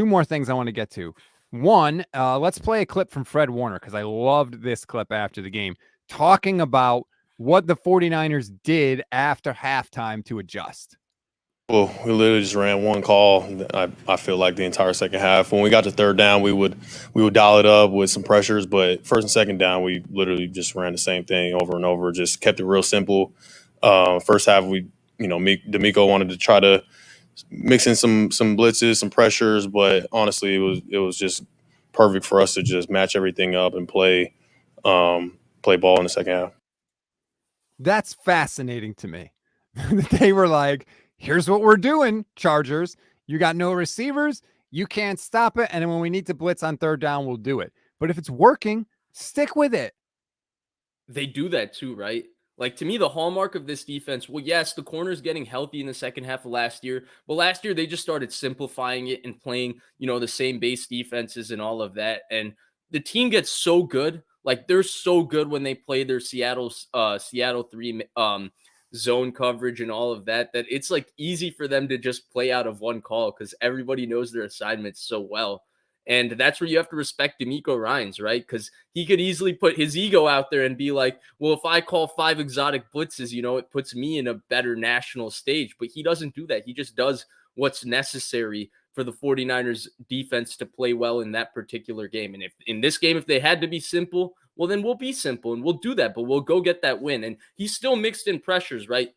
more things I want to get to. One, let's play a clip from Fred Warner because I loved this clip after the game, talking about what the 49ers did after halftime to adjust. Well, we literally just ran one call. I feel like the entire second half. When we got to third down, we would dial it up with some pressures, but first and second down, we literally just ran the same thing over and over. Just kept it real simple. First half, DeMeco wanted to try to mix in some blitzes, some pressures, but honestly, it was just perfect for us to just match everything up and play ball in the second half. That's fascinating to me. They were like, here's what we're doing, Chargers. You got no receivers. You can't stop it. And then when we need to blitz on third down, we'll do it. But if it's working, stick with it. They do that too, right? Like, to me, the hallmark of this defense, well, yes, the corner's getting healthy in the second half of last year, but last year they just started simplifying it and playing, the same base defenses and all of that. And the team gets so good. Like, they're so good when they play their Seattle 3 zone coverage and all of that, that it's like easy for them to just play out of one call because everybody knows their assignments so well. And that's where you have to respect DeMeco Ryans, right? Because he could easily put his ego out there and be like, well, if I call 5 exotic blitzes, it puts me in a better national stage. But he doesn't do that. He just does what's necessary for the 49ers defense to play well in that particular game. And if in this game, if they had to be simple, well, then we'll be simple and we'll do that, but we'll go get that win. And he's still mixed in pressures, right?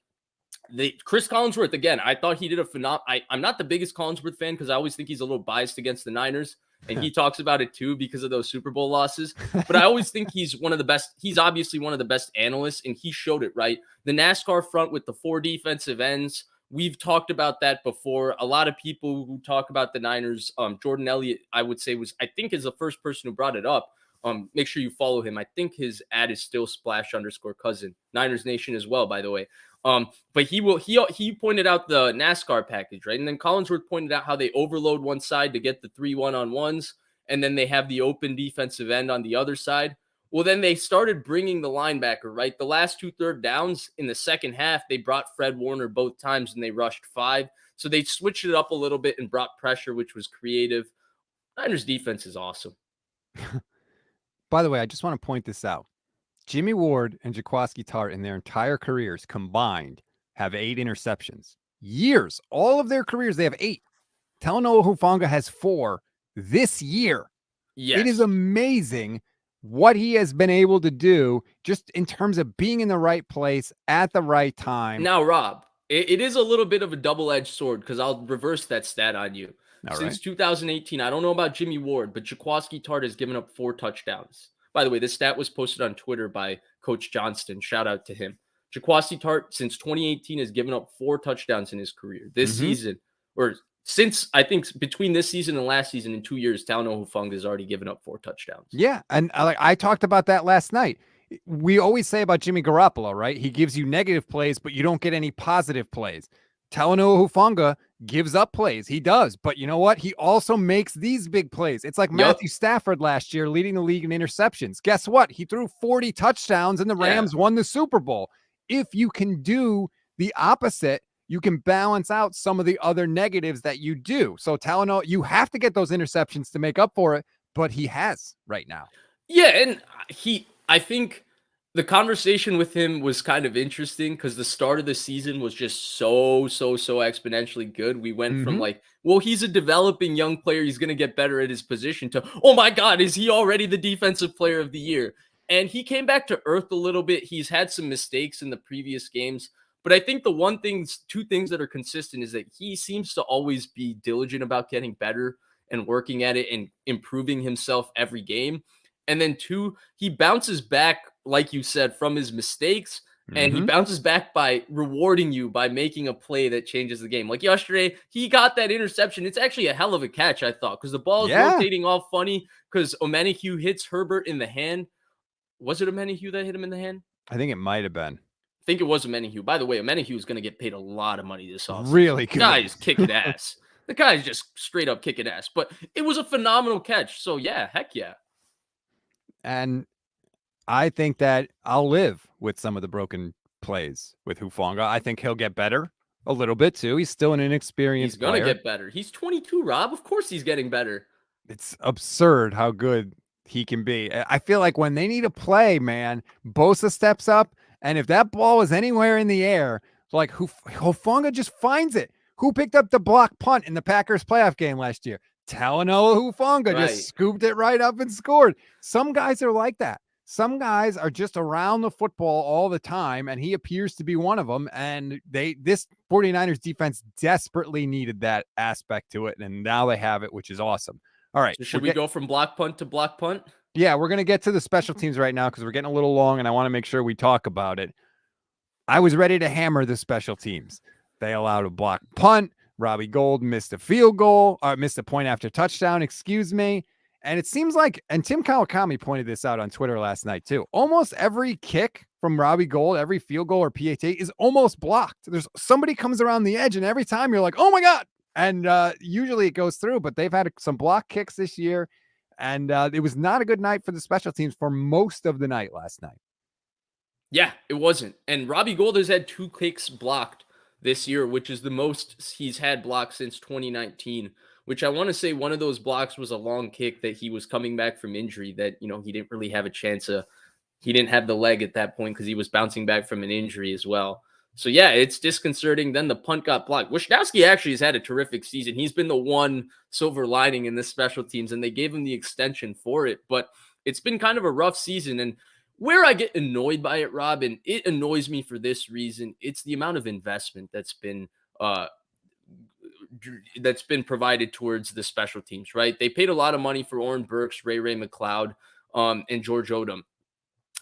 Chris Collinsworth, again, I thought he did a phenomenal. I'm not the biggest Collinsworth fan because I always think he's a little biased against the Niners. And he talks about it too because of those Super Bowl losses. But I always think he's one of the best. He's obviously one of the best analysts, and he showed it, right? The NASCAR front with the 4 defensive ends. We've talked about that before. A lot of people who talk about the Niners, Jordan Elliott, I would say I think is the first person who brought it up. Make sure you follow him. I think his ad is still /_cousin. Niners Nation as well, by the way. But he pointed out the NASCAR package, right? And then Collinsworth pointed out how they overload one side to get the 3 1-on-1s, and then they have the open defensive end on the other side. Well, then they started bringing the linebacker, right? The last 2 third downs in the second half, they brought Fred Warner both times and they rushed 5. So they switched it up a little bit and brought pressure, which was creative. Niners defense is awesome. By the way, I just want to point this out. Jimmy Ward and Jaquiski Tartt in their entire careers combined have 8 interceptions. Years, all of their careers, they have 8. Talanoa Hufanga has 4 this year. Yes. It is amazing what he has been able to do just in terms of being in the right place at the right time. Now, Rob, it is a little bit of a double-edged sword because I'll reverse that stat on you. All Since right. 2018, I don't know about Jimmy Ward, but Jaquiski Tartt has given up 4 touchdowns. By the way, this stat was posted on Twitter by Coach Johnston. Shout out to him. Jaquiski Tartt, since 2018, has given up 4 touchdowns in his career. This season, or since, I think, between this season and last season, in 2 years, Talanoa Hufanga has already given up 4 touchdowns. Yeah, and I talked about that last night. We always say about Jimmy Garoppolo, right? He gives you negative plays, but you don't get any positive plays. Talanoa Hufanga gives up plays. He does. But you know what? He also makes these big plays. It's like Matthew Stafford last year leading the league in interceptions. Guess what? He threw 40 touchdowns and the Rams won the Super Bowl. If you can do the opposite, you can balance out some of the other negatives that you do. So Talanoa, you have to get those interceptions to make up for it, but he has right now. Yeah, and I think the conversation with him was kind of interesting because the start of the season was just so exponentially good. We went from like, well, he's a developing young player. He's going to get better at his position to, oh my God, is he already the defensive player of the year? And he came back to earth a little bit. He's had some mistakes in the previous games. But I think the 2 things that are consistent is that he seems to always be diligent about getting better and working at it and improving himself every game. And then 2, he bounces back, like you said, from his mistakes, and he bounces back by rewarding you by making a play that changes the game. Like yesterday, he got that interception. It's actually a hell of a catch, I thought, because the ball is rotating all funny because Omenihu hits Herbert in the hand. Was it Omenihu that hit him in the hand? I think it might have been. I think it was Omenihu. By the way, Omenihu is going to get paid a lot of money this offseason. Really good. The guy is kicking ass. The guy is just straight up kicking ass. But it was a phenomenal catch. So, yeah, heck yeah. And I think that I'll live with some of the broken plays with Hufanga. I think he'll get better a little bit too. He's still an inexperienced player. He's going to get better. He's 22, Rob. Of course he's getting better. It's absurd how good he can be. I feel like when they need a play, man, Bosa steps up, and if that ball is anywhere in the air, like Hufanga just finds it. Who picked up the block punt in the Packers playoff game last year? Talanoa Hufanga just scooped it right up and scored. Some guys are like that. Some guys are just around the football all the time, and he appears to be one of them. And this 49ers defense desperately needed that aspect to it, and now they have it, which is awesome. All right. So should we go from block punt to block punt? Yeah, we're going to get to the special teams right now because we're getting a little long, and I want to make sure we talk about it. I was ready to hammer the special teams. They allowed a block punt. Robbie Gould missed a field goal, or missed a point after touchdown, excuse me. And it seems like, and Tim Kawakami pointed this out on Twitter last night too, almost every kick from Robbie Gould, every field goal or PAT is almost blocked. There's somebody comes around the edge, and every time you're like, oh my God. And usually it goes through, but they've had some block kicks this year. And it was not a good night for the special teams for most of the night last night. Yeah, it wasn't. And Robbie Gould has had 2 kicks blocked this year, which is the most he's had blocked since 2019, which I want to say one of those blocks was a long kick that he was coming back from injury that, he didn't really have a chance of. He didn't have the leg at that point because he was bouncing back from an injury as well. So, yeah, it's disconcerting. Then the punt got blocked. Wishnowsky actually has had a terrific season. He's been the one silver lining in this special teams, and they gave him the extension for it. But it's been kind of a rough season. And where I get annoyed by it, Rob, and it annoys me for this reason, it's the amount of investment that's been provided towards the special teams, right? They paid a lot of money for Oren Burks, Ray McLeod, and George Odom.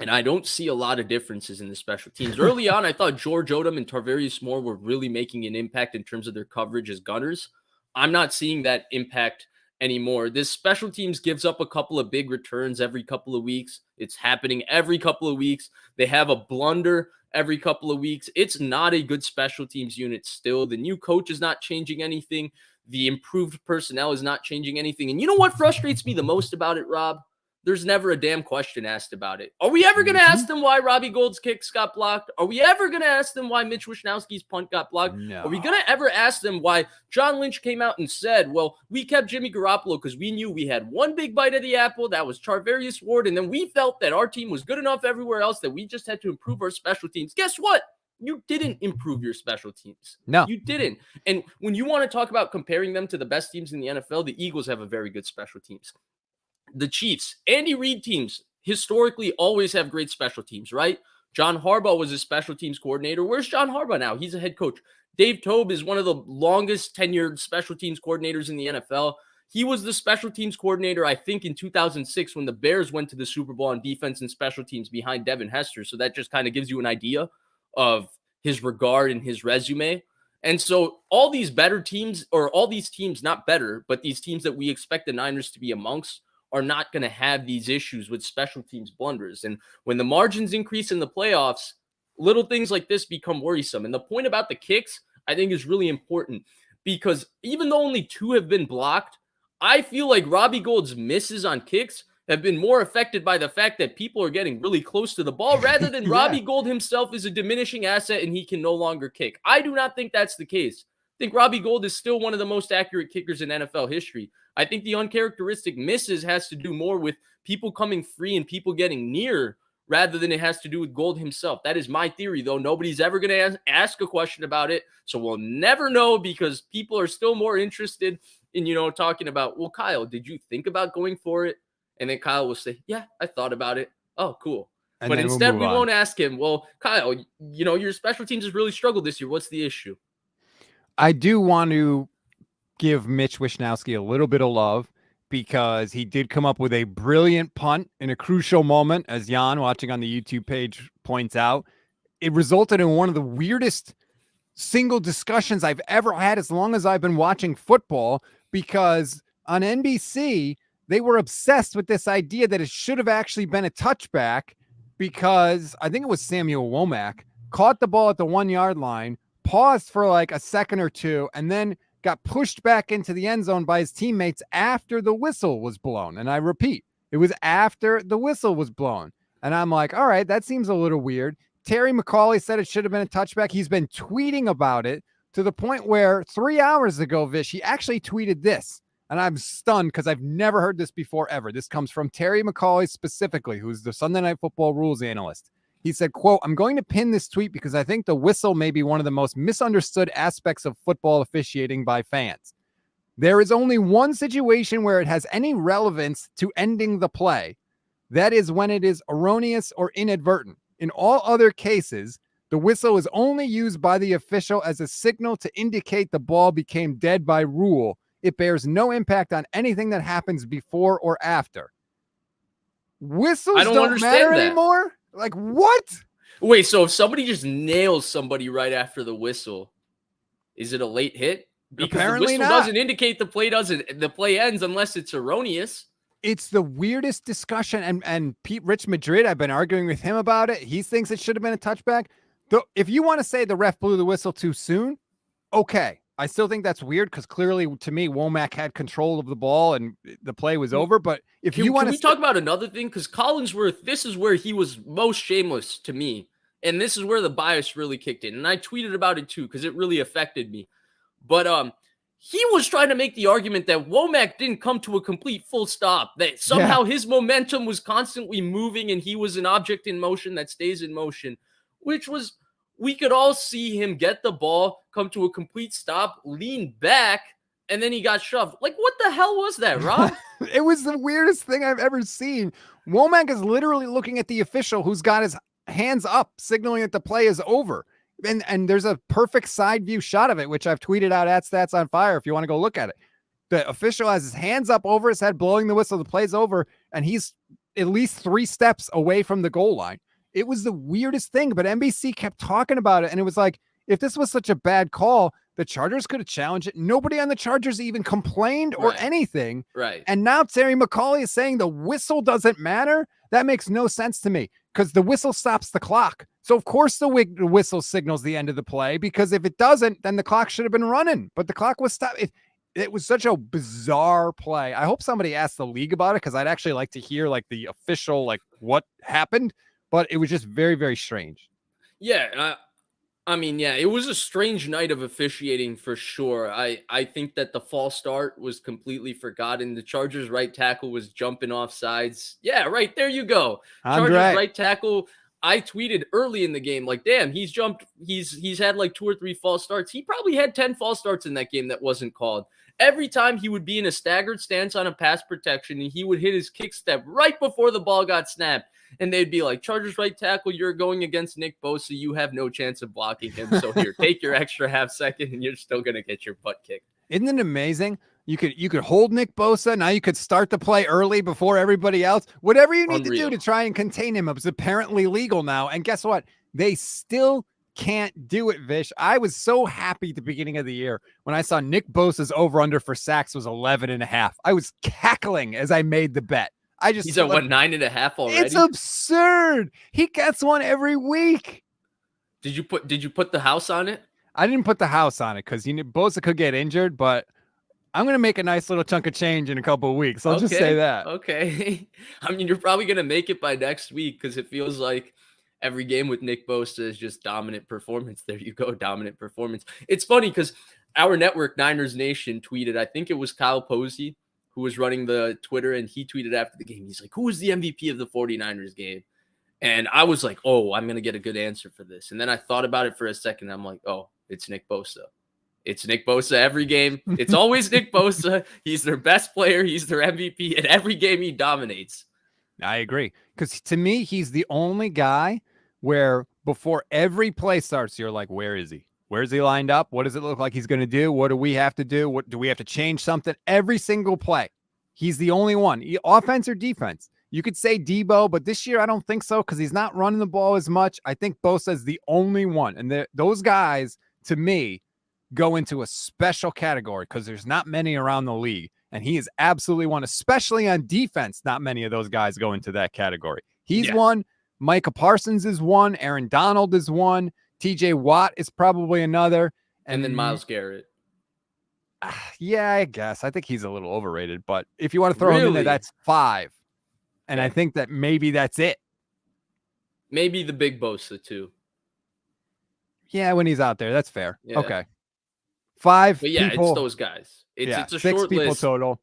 And I don't see a lot of differences in the special teams. Early on, I thought George Odom and Tarvarius Moore were really making an impact in terms of their coverage as gunners. I'm not seeing that impact anymore. This special teams gives up a couple of big returns every couple of weeks. It's happening every couple of weeks. They have a blunder every couple of weeks. It's not a good special teams unit still. The new coach is not changing anything. The improved personnel is not changing anything. And you know what frustrates me the most about it, Rob? there's never a damn question asked about it. Are we ever going to ask them why Robbie Gould's kicks got blocked? Are we ever going to ask them why Mitch Wishnowski's punt got blocked? No. Are we going to ever ask them why John Lynch came out and said, well, we kept Jimmy Garoppolo because we knew we had one big bite of the apple, that was Charvarius Ward, and then we felt that our team was good enough everywhere else that we just had to improve our special teams. Guess what? You didn't improve your special teams. No. You didn't. And when you want to talk about comparing them to the best teams in the NFL, the Eagles have a very good special teams. The Chiefs, Andy Reid teams historically always have great special teams, right? John Harbaugh was a special teams coordinator. Where's John Harbaugh now? He's a head coach. Dave Tobe is one of the longest tenured special teams coordinators in the NFL. He was the special teams coordinator, I think, in 2006 when the Bears went to the Super Bowl on defense and special teams behind Devin Hester. So that just kind of gives you an idea of his regard and his resume. And so all these better teams, or all these teams, not better, but these teams that we expect the Niners to be amongst, are not going to have these issues with special teams blunders. And when the margins increase in the playoffs, little things like this become worrisome. And the point about the kicks, I think, is really important, because even though only 2 have been blocked, I feel like Robbie Gould's misses on kicks have been more affected by the fact that people are getting really close to the ball rather than Robbie Gould himself is a diminishing asset and he can no longer kick. I do not think that's the case. I think Robbie Gould is still one of the most accurate kickers in NFL history. I think the uncharacteristic misses has to do more with people coming free and people getting near rather than it has to do with Gould himself. That is my theory, though. Nobody's ever going to ask a question about it, so we'll never know, because people are still more interested in, talking about, well, Kyle, did you think about going for it? And then Kyle will say, yeah, I thought about it. Oh, cool. And but instead, we won't ask him, well, Kyle, your special teams has really struggled this year. What's the issue? I do want to give Mitch Wishnowski a little bit of love, because he did come up with a brilliant punt in a crucial moment, as Jan watching on the YouTube page points out. It resulted in one of the weirdest single discussions I've ever had as long as I've been watching football, because on NBC, they were obsessed with this idea that it should have actually been a touchback, because I think it was Samuel Womack caught the ball at the 1 yard line, paused for like a second or two, and then got pushed back into the end zone by his teammates after the whistle was blown. And I repeat, it was after the whistle was blown. And I'm like, all right, that seems a little weird. Terry McAulay said it should have been a touchback. He's been tweeting about it to the point where 3 hours ago, Vish, he actually tweeted this. And I'm stunned because I've never heard this before ever. This comes from Terry McAulay specifically, who's the Sunday Night Football rules analyst. He said, quote, "I'm going to pin this tweet because I think the whistle may be one of the most misunderstood aspects of football officiating by fans. There is only one situation where it has any relevance to ending the play. That is when it is erroneous or inadvertent. In all other cases, the whistle is only used by the official as a signal to indicate the ball became dead by rule. It bears no impact on anything that happens before or after." Whistles don't matter anymore? Like, what? Wait, so if somebody just nails somebody right after the whistle, is it a late hit? Because apparently the whistle not. doesn't indicate the play ends unless it's erroneous. It's the weirdest discussion. And Rich Madrid, I've been arguing with him about it. He thinks it should have been a touchback. If you want to say the ref blew the whistle too soon, okay. I still think that's weird, because clearly, to me, Womack had control of the ball and the play was over. But if you want to talk about another thing, because Collinsworth, this is where he was most shameless to me, and this is where the bias really kicked in. And I tweeted about it too, because it really affected me. But he was trying to make the argument that Womack didn't come to a complete full stop, that somehow his momentum was constantly moving and he was an object in motion that stays in motion, which was, we could all see him get the ball, come to a complete stop, lean back, and then he got shoved. Like, what the hell was that, Rob? It was the weirdest thing I've ever seen. Womack is literally looking at the official who's got his hands up, signaling that the play is over. And there's a perfect side view shot of it, which I've tweeted out at Stats on Fire if you want to go look at it. The official has his hands up over his head, blowing the whistle. The play's over, and he's at least 3 steps away from the goal line. It was the weirdest thing, but NBC kept talking about it, and it was like, if this was such a bad call, the Chargers could have challenged it. Nobody on the Chargers even complained or anything. Right. And now Terry McAulay is saying the whistle doesn't matter. That makes no sense to me, because the whistle stops the clock. So, of course, the whistle signals the end of the play, because if it doesn't, then the clock should have been running. But the clock was stopped. it was such a bizarre play. I hope somebody asked the league about it because I'd actually like to hear like the official, like what happened, but it was just very, very strange. Yeah, I mean, yeah, it was a strange night of officiating for sure. I think that the false start was completely forgotten. The Chargers right tackle was jumping off sides. Yeah, right there you go. Chargers Andre, right tackle. I tweeted early in the game, like, damn, he's jumped. He's had like 2 or 3 false starts. He probably had 10 false starts in that game that wasn't called. Every time he would be in a staggered stance on a pass protection, and he would hit his kick step right before the ball got snapped. And they'd be like, Chargers right tackle, you're going against Nick Bosa. You have no chance of blocking him. So here, take your extra half second, and you're still going to get your butt kicked. isn't it amazing? You could hold Nick Bosa. Now you could start the play early before everybody else. Whatever you need to do to try and contain him, it's apparently legal now. And guess what? They still can't do it, Vish. I was so happy at the beginning of the year when I saw Nick Bosa's over-under for sacks was 11.5. I was cackling as I made the bet. He's at what, 9.5 already? It's absurd. He gets one every week. Did you put the house on it? I didn't put the house on it because Bosa could get injured, but I'm gonna make a nice little chunk of change in a couple of weeks. I'll just say that. Okay. I mean, you're probably gonna make it by next week because it feels like every game with Nick Bosa is just dominant performance. There you go, dominant performance. It's funny because our network, Niners Nation, tweeted, I think it was Kyle Posey who was running the Twitter, and he tweeted after the game. He's like, who was the MVP of the 49ers game? And I was like, oh, I'm going to get a good answer for this. And then I thought about it for a second. I'm like, oh, it's Nick Bosa. It's Nick Bosa every game. It's always Nick Bosa. He's their best player. He's their MVP. And every game he dominates. I agree. Because to me, he's the only guy where before every play starts, you're like, where is he? Where is he lined up? What does it look like he's going to do? What do we have to do? What do we have to change something? Every single play. He's the only one. Offense or defense. You could say Debo, but this year I don't think so because he's not running the ball as much. I think Bosa is the only one. And those guys, to me, go into a special category because there's not many around the league. And he is absolutely one, especially on defense. Not many of those guys go into that category. He's one. Micah Parsons is one. Aaron Donald is one. TJ Watt is probably another. And then Myles Garrett. Yeah, I guess. I think he's a little overrated. But if you want to throw him in there, that's 5. And I think that maybe that's it. Maybe the big Bosa, too. Yeah, when he's out there. That's fair. Yeah. Okay. 5 but yeah, people. It's those guys. It's a 6 short people list. Total.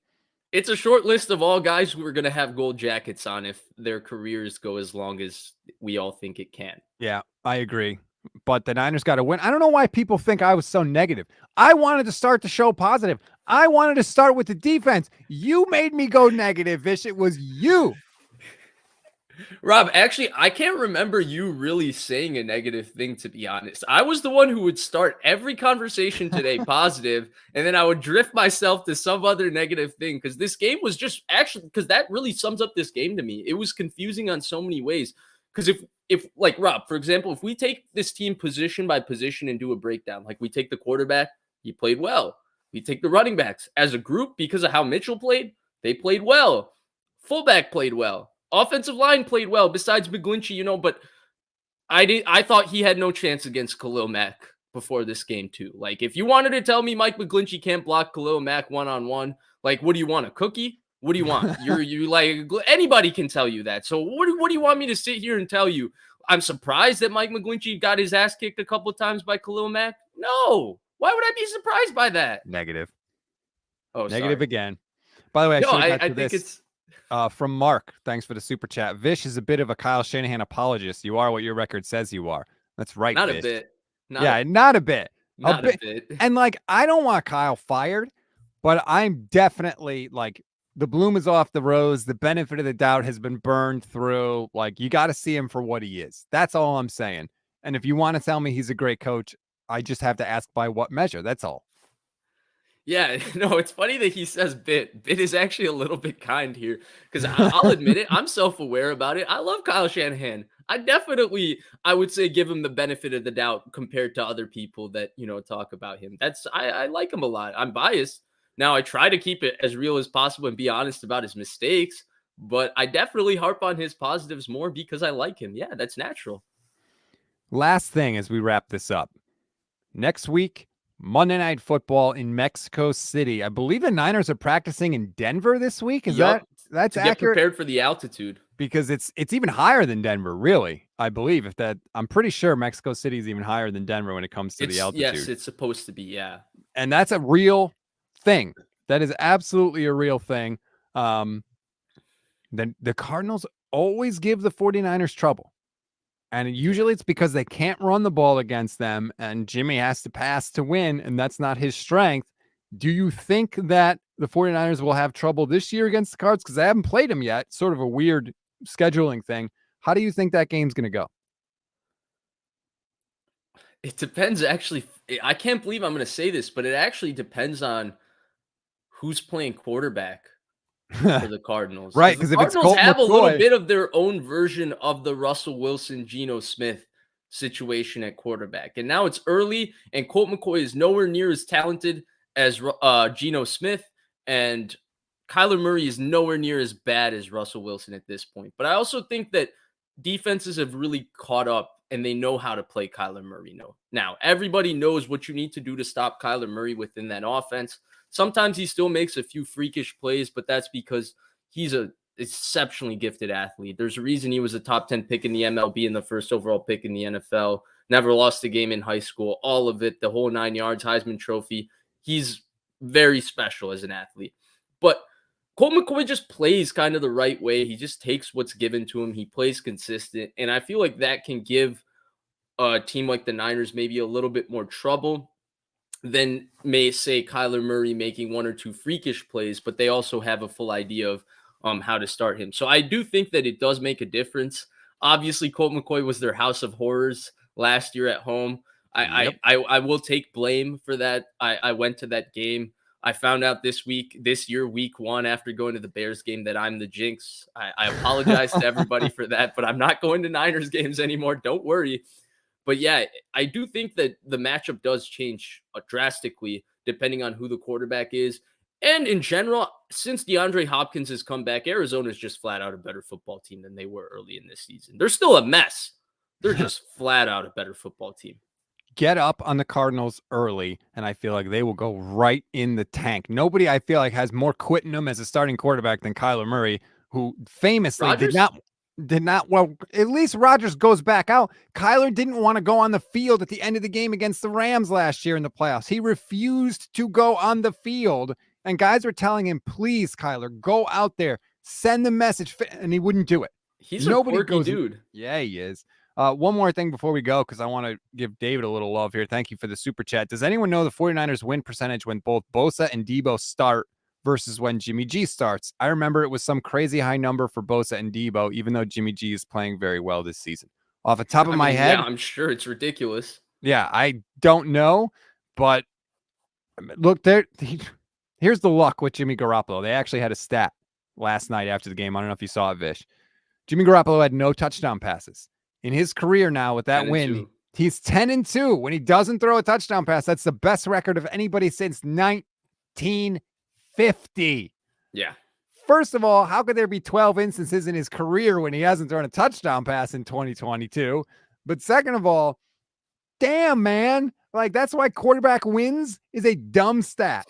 It's a short list of all guys who are going to have gold jackets on if their careers go as long as we all think it can. Yeah, I agree. But the Niners got to win. I don't know why people think I was so negative. I wanted to start the show positive. I wanted to start with the defense. You made me go negative, Vish. It was you. Rob, actually, I can't remember you really saying a negative thing, to be honest. I was the one who would start every conversation today positive, and then I would drift myself to some other negative thing because this game was just actually, because that really sums up this game to me. It was confusing on so many ways. Because if like Rob, for example, if we take this team position by position and do a breakdown, like we take the quarterback, he played well. We take the running backs as a group because of how Mitchell played, they played well. Fullback played well. Offensive line played well, besides McGlinchey, but I thought he had no chance against Khalil Mack before this game too. Like, if you wanted to tell me Mike McGlinchey can't block Khalil Mack one-on-one, like, what do you want, a cookie? What do you want? You like, anybody can tell you that. So what do you want me to sit here and tell you? I'm surprised that Mike McGlinchey got his ass kicked a couple of times by Khalil Mack. No. Why would I be surprised by that? Negative. Oh, negative sorry. Again. By the way, I think it's from Mark. Thanks for the super chat. Vish is a bit of a Kyle Shanahan apologist. You are what your record says you are. That's right. Not Vish. a bit. Not a bit. Not a bit. And like, I don't want Kyle fired, but I'm definitely like, the bloom is off the rose. The benefit of the doubt has been burned through. Like, you got to see him for what he is. That's all I'm saying. And if you want to tell me he's a great coach, I just have to ask by what measure. That's all. Yeah, no, it's funny that he says bit. Bit is actually a little bit kind here because I'll admit it. I'm self-aware about it. I love Kyle Shanahan. I would say give him the benefit of the doubt compared to other people that, talk about him. I like him a lot. I'm biased. Now, I try to keep it as real as possible and be honest about his mistakes, but I definitely harp on his positives more because I like him. Yeah, that's natural. Last thing as we wrap this up. Next week, Monday Night Football in Mexico City. I believe the Niners are practicing in Denver this week. Is Yup. that's to get accurate? prepared for the altitude. Because it's even higher than Denver, really. I believe I'm pretty sure Mexico City is even higher than Denver when it comes to the altitude. Yes, it's supposed to be, yeah. And that's a real thing. That is absolutely a real thing. Then the Cardinals always give the 49ers trouble. And usually it's because they can't run the ball against them and Jimmy has to pass to win, and that's not his strength. Do you think that the 49ers will have trouble this year against the Cards? Because they haven't played them yet. Sort of a weird scheduling thing. How do you think that game's going to go? It depends, actually. I can't believe I'm going to say this, but it actually depends on who's playing quarterback for the Cardinals. Right, because the if it's Cardinals Colt have a little McCoy, bit of their own version of the Russell Wilson, Geno Smith situation at quarterback. And now it's early, and Colt McCoy is nowhere near as talented as Geno Smith, and Kyler Murray is nowhere near as bad as Russell Wilson at this point. But I also think that defenses have really caught up and they know how to play Kyler Murray. Now, everybody knows what you need to do to stop Kyler Murray within that offense. Sometimes he still makes a few freakish plays, but that's because he's an exceptionally gifted athlete. There's a reason he was a top 10 pick in the MLB and the first overall pick in the NFL. Never lost a game in high school. All of it, the whole 9 yards, Heisman Trophy. He's very special as an athlete. But Colt McCoy just plays kind of the right way. He just takes what's given to him. He plays consistent. And I feel like that can give a team like the Niners maybe a little bit more trouble than may say Kyler Murray making one or two freakish plays, but they also have a full idea of how to start him. So I do think that it does make a difference. Obviously, Colt McCoy was their house of horrors last year at home. I will take blame for that. I went to that game. I found out this year, week 1, after going to the Bears game, that I'm the jinx. I apologize to everybody for that, but I'm not going to Niners games anymore. Don't worry. But yeah, I do think that the matchup does change drastically depending on who the quarterback is. And in general, since DeAndre Hopkins has come back, Arizona's just flat out a better football team than they were early in this season. They're still a mess. They're just flat out a better football team. Get up on the Cardinals early, and I feel like they will go right in the tank. Nobody, I feel like, has more quit in them as a starting quarterback than Kyler Murray, who famously Rodgers? did not. Well, at least Rodgers goes back out. Kyler didn't want to go on the field at the end of the game against the Rams last year in the playoffs. He refused to go on the field, and guys were telling him, please, Kyler, go out there, send the message, and he wouldn't do it. He's a quirky dude. Yeah, he is. One more thing before we go, because I want to give David a little love here. Thank you for the super chat. Does anyone know the 49ers win percentage when both Bosa and Debo start versus when Jimmy G starts? I remember it was some crazy high number for Bosa and Debo, even though Jimmy G is playing very well this season. Off the top of my head, yeah, I'm sure it's ridiculous. Yeah, I don't know, but look, here's the luck with Jimmy Garoppolo. They actually had a stat last night after the game. I don't know if you saw it, Vish. Jimmy Garoppolo had no touchdown passes. In his career now with that win, he's 10-2 when he doesn't throw a touchdown pass. That's the best record of anybody since 1950. Yeah. First of all, how could there be 12 instances in his career when he hasn't thrown a touchdown pass in 2022? But second of all, damn, man. Like, that's why quarterback wins is a dumb stat.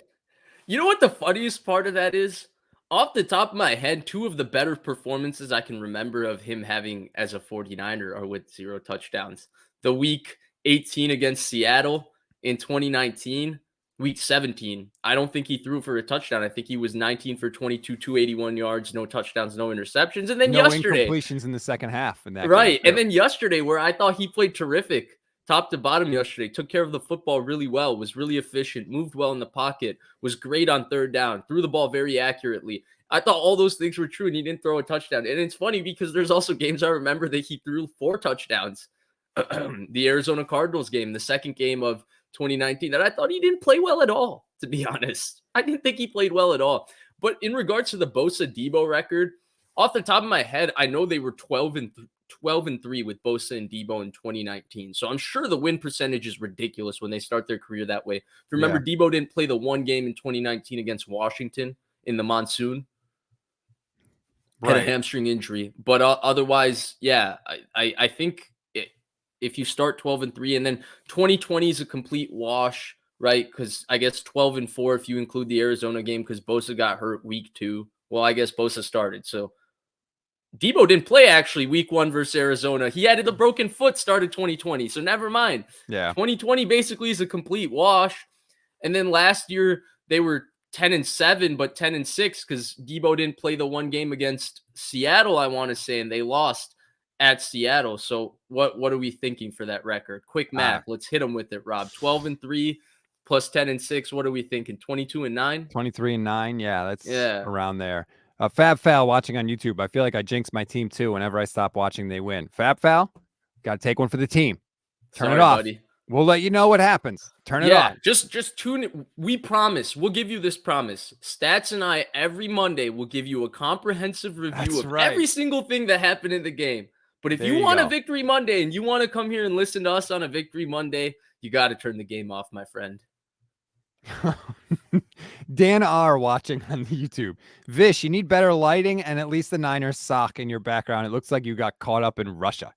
You know what the funniest part of that is? Off the top of my head, 2 of the better performances I can remember of him having as a 49er are with 0 touchdowns. The week 18 against Seattle in 2019, week 17, I don't think he threw for a touchdown. I think he was 19 for 22, 281 yards, no touchdowns, no interceptions. And then yesterday, incompletions in the second half. In that right. game, and then yesterday, where I thought he played terrific, top to bottom yesterday, took care of the football really well, was really efficient, moved well in the pocket, was great on third down, threw the ball very accurately. I thought all those things were true, and he didn't throw a touchdown. And it's funny because there's also games I remember that he threw 4 touchdowns. The Arizona Cardinals game, the second game of 2019, that I thought he didn't play well at all, to be honest. I didn't think he played well at all. But in regards to the Bosa Debo record, off the top of my head, I know they were 12-3 with Bosa and Debo in 2019. So I'm sure the win percentage is ridiculous when they start their career that way. If you remember, Debo didn't play the one game in 2019 against Washington in the monsoon. Had a hamstring injury. But otherwise, yeah, I think if you start 12-3 and then 2020 is a complete wash right? Because I guess 12-4 if you include the Arizona game, because Bosa got hurt week 2. Well, I guess Bosa started. So Debo didn't play actually week 1 versus Arizona. He had the broken foot started 2020. So never mind. Yeah. 2020 basically is a complete wash. And then last year they were 10-7, but 10-6 because Debo didn't play the one game against Seattle, I want to say, and they lost at Seattle. So what are we thinking for that record? Quick math. Let's hit them with it, Rob. 12-3 plus 10-6. What are we thinking? 22-9? 23-9. Yeah, that's Yeah. around there. Fab Foul watching on YouTube. I feel like I jinx my team too. Whenever I stop watching, they win. Fab Foul, got to take one for the team. Turn it off. Buddy. We'll let you know what happens. Turn it off. Just tune in. We promise. We'll give you this promise. Stats and I every Monday will give you a comprehensive review of every single thing that happened in the game. But if you want a Victory Monday and you want to come here and listen to us on a Victory Monday, you got to turn the game off, my friend. Dan R watching on YouTube. Vish, you need better lighting and at least the Niners sock in your background. It looks like you got caught up in Russia.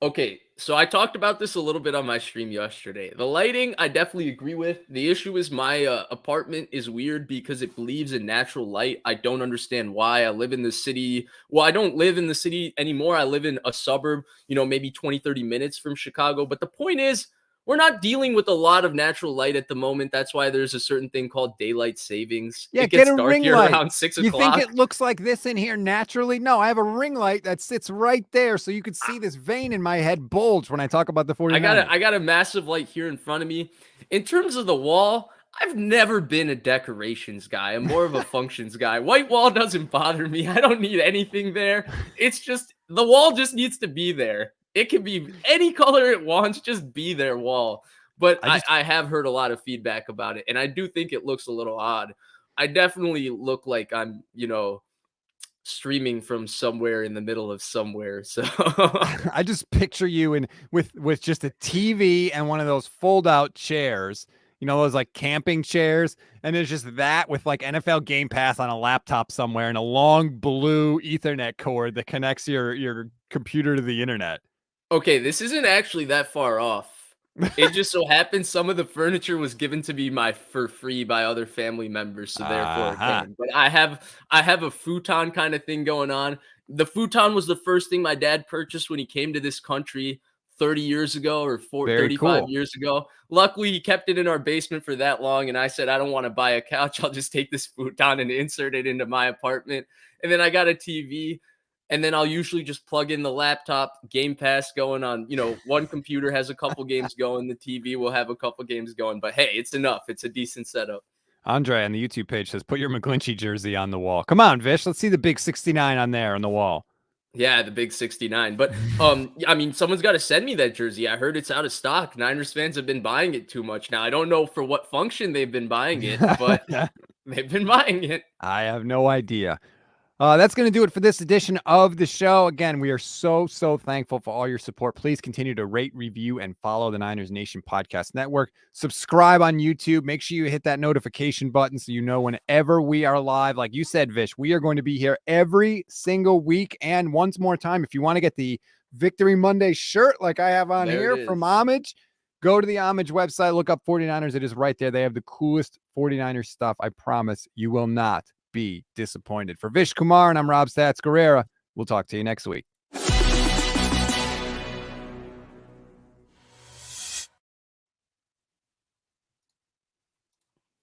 Okay, so I talked about this a little bit on my stream yesterday. The lighting, I definitely agree with. The issue is my apartment is weird because it believes in natural light. I don't understand why. I live in the city. Well, I don't live in the city anymore. I live in a suburb, maybe 20, 30 minutes from Chicago. But the point is, we're not dealing with a lot of natural light at the moment. That's why there's a certain thing called daylight savings. Yeah, it gets get a dark ring here light. around 6 You o'clock. think it looks like this in here naturally? No, I have a ring light that sits right there, so you could see this vein in my head bulge when I talk about the 49ers. I got a massive light here in front of me. In terms of the wall, I've never been a decorations guy. I'm more of a functions guy. White wall doesn't bother me. I don't need anything there. It's just the wall just needs to be there. It can be any color it wants, just be their wall. But I have heard a lot of feedback about it, and I do think it looks a little odd. I definitely look like I'm, streaming from somewhere in the middle of somewhere. So I just picture you in with just a TV and one of those fold-out chairs, those like camping chairs, and there's just that with like NFL Game Pass on a laptop somewhere and a long blue Ethernet cord that connects your computer to the internet. Okay, this isn't actually that far off. It just so happens some of the furniture was given to me for free by other family members, so therefore it came. But I have a futon kind of thing going on. The futon was the first thing my dad purchased when he came to this country 30 years ago or 35 years ago. Luckily, he kept it in our basement for that long, and I said, I don't want to buy a couch. I'll just take this futon and insert it into my apartment. And then I got a TV. And then I'll usually just plug in the laptop, Game Pass going on. One computer has a couple games going. The TV will have a couple games going. But hey, it's enough. It's a decent setup. Andre on the YouTube page says, put your McGlinchey jersey on the wall. Come on, Vish. Let's see the big 69 on there on the wall. Yeah, the big 69. But, someone's got to send me that jersey. I heard it's out of stock. Niners fans have been buying it too much. Now, I don't know for what function they've been buying it, but they've been buying it. I have no idea. That's going to do it for this edition of the show. Again, we are so thankful for all your support. Please continue to rate, review, and follow the Niners Nation Podcast Network. Subscribe on YouTube. Make sure you hit that notification button so you know whenever we are live. Like you said, Vish, we are going to be here every single week. And once more time, if you want to get the Victory Monday shirt like I have on here from HOMAGE, go to the HOMAGE website, look up 49ers. It is right there. They have the coolest 49ers stuff. I promise you will not be disappointed. For Vish Kumaran, I'm Rob Stats Guerrera. We'll talk to you next week.